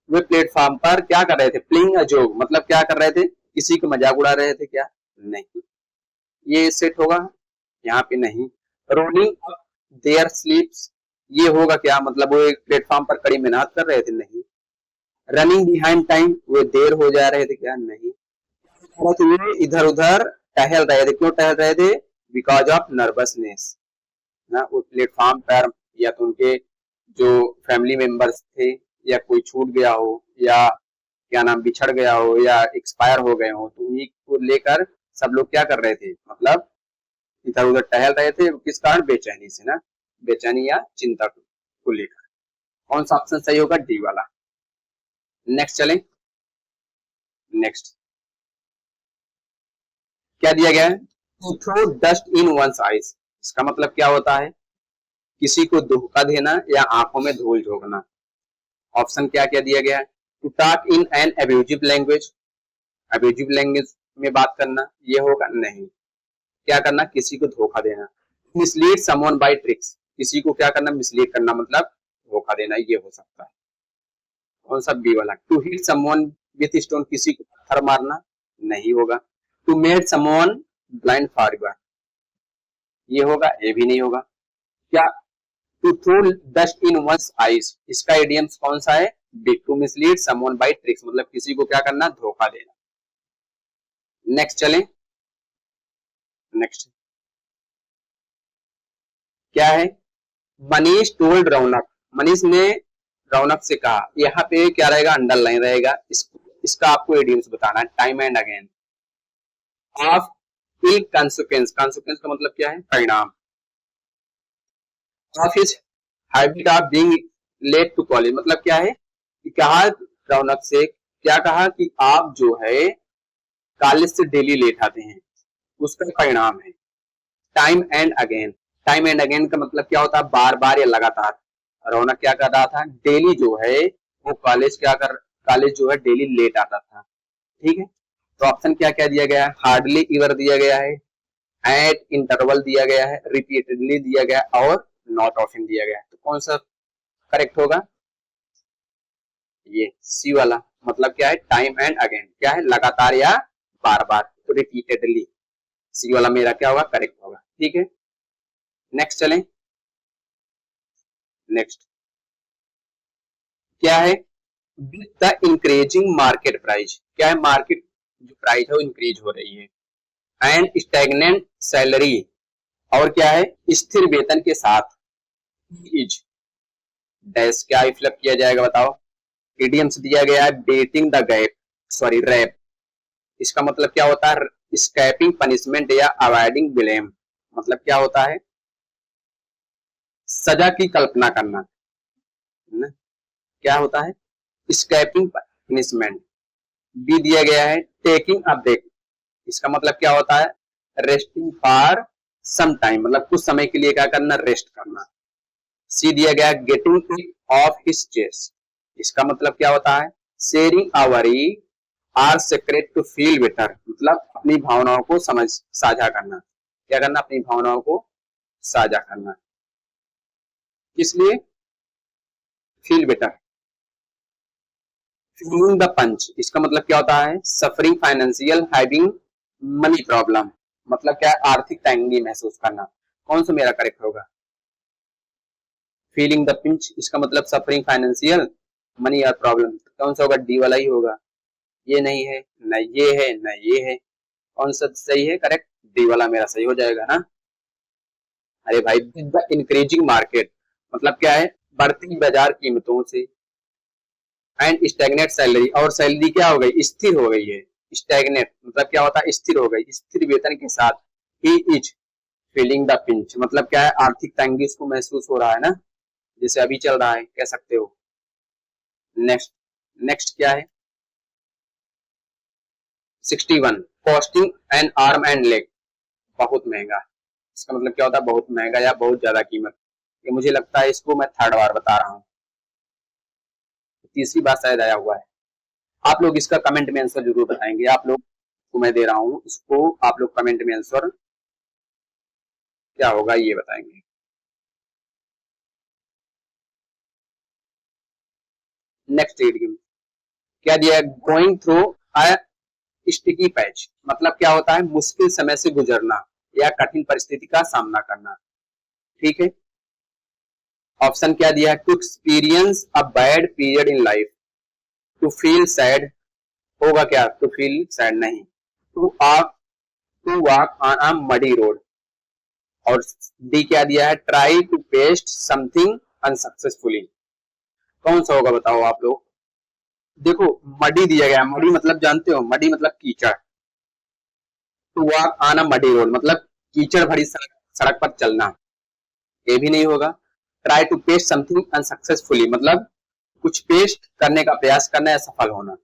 वे प्लेटफॉर्म पर क्या कर रहे थे, प्लेइंग अ जोक मतलब क्या कर रहे थे, किसी का मजाक उड़ा रहे थे क्या, नहीं, ये सेट होगा यहाँ पे नहीं। रोलिंग अप देयर स्लीप्स ये होगा क्या, मतलब वो एक प्लेटफॉर्म पर कड़ी मेहनत कर रहे थे, नहीं। रनिंग बिहाइंड टाइम वो देर हो जा रहे थे क्या, नहीं। तो ये इधर उधर टहल रहे थे, क्यों टहल रहे थे, बिकॉज ऑफ नर्वसनेस ना, वो प्लेटफॉर्म पर या तो उनके जो फैमिली मेंबर्स थे या कोई छूट गया हो या क्या नाम बिछड़ गया हो या एक्सपायर हो गए हो, तो उन्हीं को लेकर सब लोग क्या कर रहे थे, मतलब इधर उधर टहल रहे थे, किस कारण, बेचैनी से ना, बेचैनी या चिंता को लेकर। कौन सा ऑप्शन सही होगा, डी वाला। नेक्स्ट चलें, नेक्स्ट क्या दिया गया है, to throw dust in one's eyes इसका मतलब क्या होता है, किसी को धोखा देना या आंखों में धूल झोंकना। ऑप्शन क्या क्या दिया गया है, to talk in an abusive language, abusive language में बात करना, ये होगा नहीं। क्या करना, किसी को धोखा देना। मिसलीड समवन बाय ट्रिक्स, किसी को क्या करना, मिसलीड करना मतलब धोखा देना, ये हो सकता है। कौन सा, बी वाला। To hit someone with stone, किसी को पत्थर मारना, नहीं होगा। To made someone blind forever, ये होगा, ये भी नहीं होगा। क्या, to throw dust in one's eyes इसका इडियम्स कौन सा है, B. To mislead someone by tricks मतलब किसी को क्या करना, धोखा देना। नेक्स्ट चलें, नेक्स्ट क्या है, मनीष टोल्ड रौनक, मनीष ने रौनक से कहा, यहाँ पे क्या रहेगा, अंडरलाइन रहेगा, इसका आपको इडियम्स बताना है, time and again. Of ill consequence, consequence का मतलब क्या है, परिणाम। Of his habit of being late to college मतलब क्या है, कि कहा रौनक से, क्या कहा कि आप जो है कॉलेज से डेली लेट आते हैं, उसका परिणाम है। Time and again, time and again का मतलब क्या होता है, बार बार या लगातार। रौनक क्या कर रहा था, डेली जो है वो कॉलेज जो है डेली लेट आता था, ठीक है। तो ऑप्शन क्या क्या दिया गया है, हार्डली इवर दिया गया है, एट इंटरवल दिया गया है, रिपीटेडली दिया गया और नॉट ऑफन दिया गया है। तो कौन सा करेक्ट होगा, ये सी वाला, मतलब क्या है, टाइम एंड अगेन, क्या है, लगातार या बार बार, तो रिपीटेडली, सी वाला मेरा क्या होगा, करेक्ट होगा, ठीक है। नेक्स्ट चलें, नेक्स्ट क्या है, with the increasing market price, क्या है, मार्केट जो प्राइस है वो इंक्रीज हो रही है, एंड स्टैग्नेंट सैलरी और क्या है, स्थिर वेतन के साथ, इज डैश, क्या फिलअप किया जाएगा बताओ। इडियम्स दिया गया है, beating the gap, sorry rap, इसका मतलब क्या होता है, स्कैपिंग पनिशमेंट या अवॉइडिंग ब्लेम मतलब क्या होता है, सजा की कल्पना करना, न? क्या होता है, स्कैपिंग पनिशमेंट। बी दिया गया है, टेकिंग अ ब्रेक, इसका मतलब क्या होता है, रेस्टिंग फॉर सम टाइम मतलब कुछ समय के लिए क्या करना, रेस्ट करना। सी दिया गया, getting it off his chest, इसका मतलब क्या होता है, sharing a worry or secret to feel better मतलब अपनी भावनाओं को समझ साझा करना, क्या करना, अपनी भावनाओं को साझा करना, इसलिए फील बेटर। फीलिंग द पंच, इसका मतलब क्या होता है, suffering financial having money problem मतलब क्या है, आर्थिक तंगी महसूस करना। कौन सा मेरा करेक्ट होगा, फीलिंग द पिंच, इसका मतलब सफरिंग फाइनेंशियल मनी और प्रॉब्लम, कौन सा होगा, डी वाला ही होगा, ये नहीं है, न ये है, न ये है, कौन सा सही है करेक्ट, डी वाला मेरा सही हो जाएगा ना। अरे भाई, द इंक्रीजिंग मार्केट मतलब क्या है, बढ़ती बाजार कीमतों से, एंड स्टैग्नेट सैलरी और सैलरी क्या हो गई, स्थिर हो गई है, स्टैग्नेट मतलब क्या होता है, स्थिर हो गई, स्थिर वेतन के साथ। He is feeling the pinch मतलब क्या है, आर्थिक तंगी उसको महसूस हो रहा है ना, जैसे अभी चल रहा है, कह सकते हो। नेक्स्ट, नेक्स्ट क्या है 61, costing N arm and leg, बहुत महंगा। इसका मतलब क्या होता है, बहुत महंगा या बहुत ज्यादा कीमत। ये मुझे लगता है इसको मैं थर्ड बार बता रहा हूँ, तीसरी बार शायद आया हुआ है। आप लोग इसका कमेंट में आंसर जरूर बताएंगे, आप लोग को मैं दे रहा हूँ इसको, आप लोग कमेंट में आंसर क्या होगा ये बताएंगे। नेक्स्ट रीडिंग क्या दिया है, going through a sticky patch मतलब क्या होता है, मुश्किल समय से गुजरना या कठिन परिस्थिति का सामना करना। ठीक है, ऑप्शन क्या दिया है, to experience a bad period in life, to feel sad, होगा क्या, टू फील सैड नहीं, to walk on a muddy road. और डी क्या दिया है, try to paste something unsuccessfully, कौन सा होगा बताओ आप लोग। देखो मडी दिया गया, मडी मतलब जानते हो, मडी मतलब कीचड़, to walk on a muddy road मतलब कीचड़ भरी सड़क पर चलना, ये भी नहीं होगा। Try to paste something unsuccessfully मतलब कुछ पेस्ट करने का प्रयास करना या सफल होना,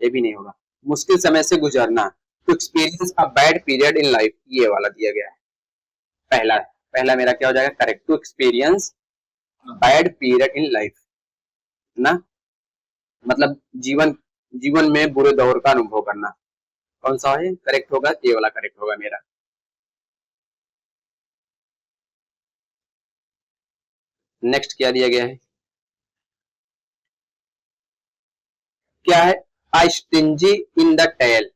ये भी नहीं होगा। मुश्किल समय से गुजरना, to experience a bad period in life, ये वाला दिया गया है। पहला पहला मेरा क्या हो जाएगा correct, to experience bad period in life ना, मतलब जीवन जीवन में बुरे दौर का अनुभव करना। कौन सा है करेक्ट होगा, ये वाला करेक्ट होगा मेरा। नेक्स्ट क्या दिया गया है, क्या है, आई स्टिंजी इन द टेल,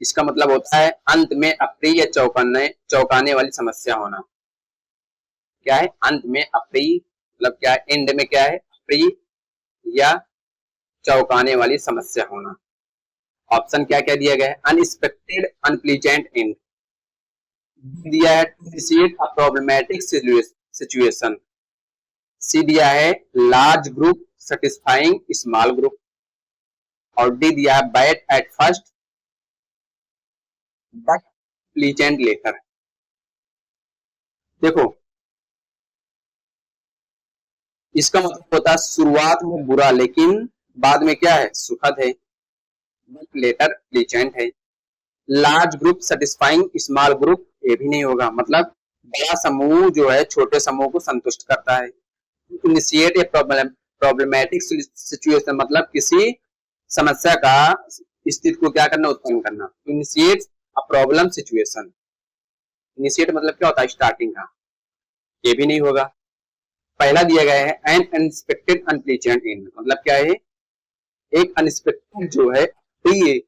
इसका मतलब होता है अंत में अप्रिय या चौंकाने वाली समस्या होना। क्या है, अंत में अप्रिय मतलब क्या है, एंड में क्या है, अप्रिय या चौंकाने वाली समस्या होना। ऑप्शन क्या क्या दिया गया है, अनएक्सपेक्टेड अनप्लीजेंट एंड दिया है, to initiate a problematic situation. C दिया है, large group satisfying small group. और डी दिया है, bad at first but pleasant later. देखो इसका मतलब होता है शुरुआत में बुरा लेकिन बाद में क्या है, सुखद है, बट लेटर प्लीजेंट है। Large group satisfying small group, ये भी नहीं होगा, मतलब बड़ा समूह जो है छोटे समूह को संतुष्ट करता है। इनिशिएट ए प्रॉब्लमैटिक सिचुएशन मतलब किसी समस्या का स्थिति को क्या करना, उत्पन्न करना। Initiate a problem situation, initiate मतलब क्या होता है, स्टार्टिंग का, ये भी नहीं होगा। पहला दिया गया है एन अनएक्सपेक्टेड अनप्लीजेंट एंड मतलब क्या है, एक अनएक्सपेक्टेड जो है प्रिय,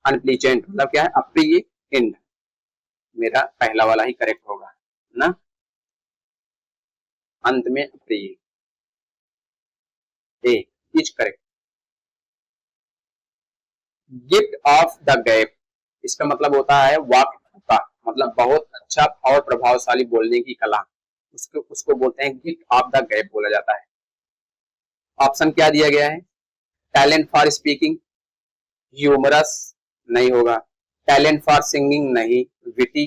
अनप्लीजेंट मतलब क्या है, अप्रिय एंड, मेरा पहला वाला ही करेक्ट होगा ना, अंत में अप्रिय, A is correct. Gift of the gab, इसका मतलब होता है वाक्पटुता मतलब बहुत अच्छा और प्रभावशाली बोलने की कला, उसको उसको बोलते हैं गिफ्ट ऑफ द गैप बोला जाता है। ऑप्शन क्या दिया गया है, टैलेंट फॉर स्पीकिंग, ह्यूमरस नहीं होगा, टैलेंट फॉर सिंगिंग नहीं, विटी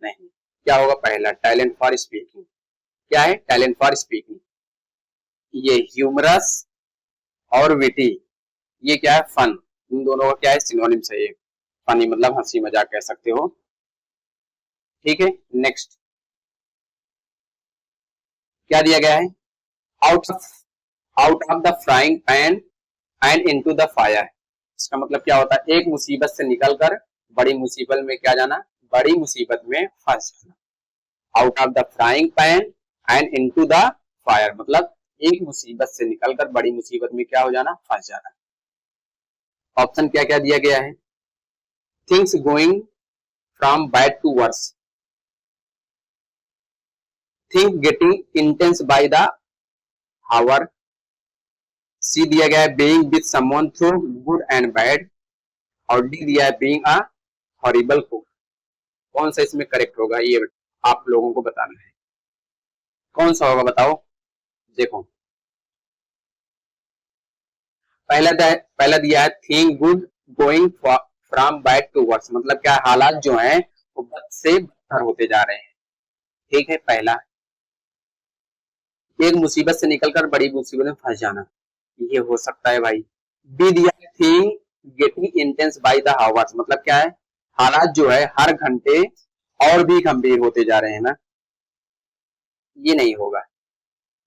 नहीं, क्या होगा पहला, टैलेंट फॉर स्पीकिंग। क्या है, टैलेंट फॉर स्पीकिंग। ये ह्यूमरस और विटी, ये क्या है, फन, इन दोनों का क्या है, सिनोनिम्स है ये, फनी मतलब हंसी मजाक कह सकते हो। ठीक है, नेक्स्ट क्या दिया गया है, out of out of the frying pan and into the fire, इसका मतलब क्या होता है, एक मुसीबत से निकलकर बड़ी मुसीबत में क्या जाना, बड़ी मुसीबत में फंस जाना। Out of the frying pan and into the fire मतलब एक मुसीबत से निकलकर बड़ी मुसीबत में क्या हो जाना, फंस जाना। ऑप्शन क्या क्या दिया गया है, things going from bad to worse, thing getting intense by the hour, C दिया गया है being with someone through good and bad, और डी दिया है बीइंग अ हॉरिबल कुक। कौन सा इसमें करेक्ट होगा ये आप लोगों को बताना है, कौन सा होगा बताओ। देखो पहला दिया है thing good going from bad to worse, मतलब क्या हालात जो हैं वो बद से बदतर होते जा रहे हैं। ठीक है, पहला एक मुसीबत से निकलकर बड़ी मुसीबत में फंस जाना, ये हो सकता है भाई। बी दिया है thing getting intense by the hours, मतलब क्या है हालात जो है हर घंटे और भी गंभीर होते जा रहे हैं ना, ये नहीं होगा।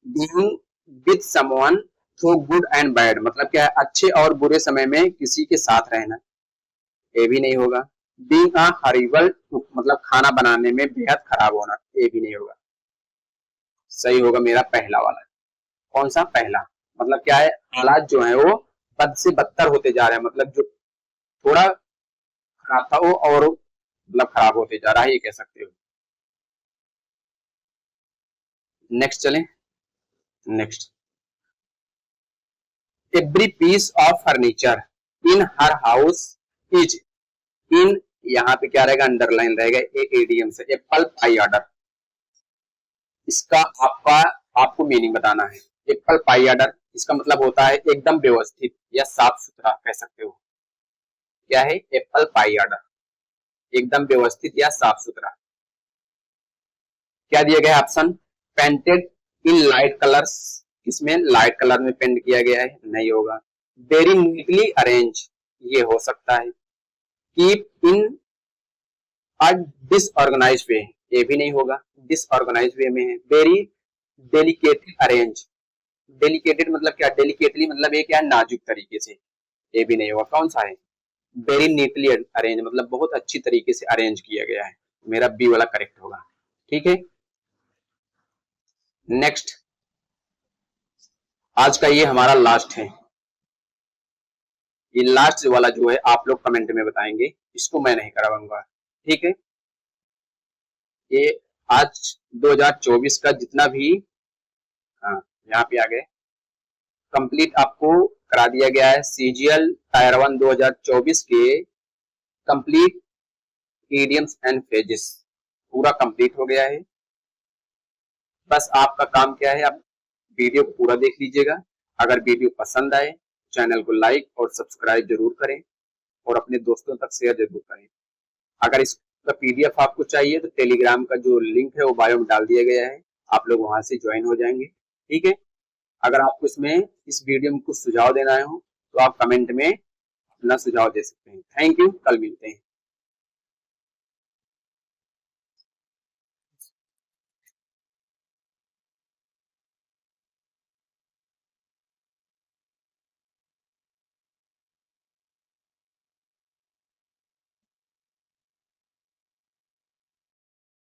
Being with someone through good and bad, मतलब क्या है अच्छे और बुरे समय में किसी के साथ रहना, ये भी नहीं होगा। बीइंग अ हॉरिबल कुक, मतलब खाना बनाने में बेहद खराब होना, ये भी नहीं होगा। सही होगा मेरा पहला वाला। कौन सा? पहला। मतलब क्या है हालात जो है वो बद से बदतर होते जा रहे हैं, मतलब जो थोड़ा खराब था वो और मतलब खराब होते जा रहा है, ये कह सकते हो। नेक्स्ट चलें। Next, every piece of furniture in her house is in, यहाँ पे क्या रहेगा अंडरलाइन रहेगा एडीएम से, एप्पल पाई ऑर्डर। इसका आपको मीनिंग बताना है। एप्पल पाई ऑर्डर इसका मतलब होता है एकदम व्यवस्थित या साफ सुथरा, कह सकते हो। क्या है? एप्पल पाई ऑर्डर एकदम व्यवस्थित या साफ सुथरा। क्या दिया गया है option? Painted in light colours, इसमें लाइट कलर में पेंट किया गया है, नहीं होगा। वेरी नीटली अरेंज, ये हो सकता है। कीप इन अ डिसऑर्गेनाइज वे, ये भी नहीं होगा, डिसऑर्गेनाइज वे में है। वेरी डेलिकेटेड अरेंज, डेलिकेटेड मतलब क्या? डेलिकेटली मतलब ये क्या है नाजुक तरीके से, ये भी नहीं होगा। कौन सा है? वेरी नीटली अरेंज मतलब बहुत अच्छी तरीके से अरेंज किया गया है, मेरा बी वाला करेक्ट होगा। ठीक है, नेक्स्ट, आज का ये हमारा लास्ट है। ये लास्ट वाला जो है आप लोग कमेंट में बताएंगे, इसको मैं नहीं करवाऊंगा। ठीक है, ये आज 2024 का जितना भी, हाँ यहाँ पे आ गए, कंप्लीट आपको करा दिया गया है सीजीएल टायर 1 2024 के कंप्लीट इडियम्स एंड फ्रेजेस, पूरा कंप्लीट हो गया है। बस आपका काम क्या है, आप वीडियो को पूरा देख लीजिएगा। अगर वीडियो पसंद आए चैनल को लाइक और सब्सक्राइब जरूर करें और अपने दोस्तों तक शेयर जरूर करें। अगर इसका पीडीएफ आपको चाहिए तो टेलीग्राम का जो लिंक है वो बायो में डाल दिया गया है, आप लोग वहां से ज्वाइन हो जाएंगे। ठीक है, अगर आपको इसमें इस वीडियो में कुछ सुझाव देना हो तो आप कमेंट में अपना सुझाव दे सकते हैं। थैंक यू, कल मिलते हैं।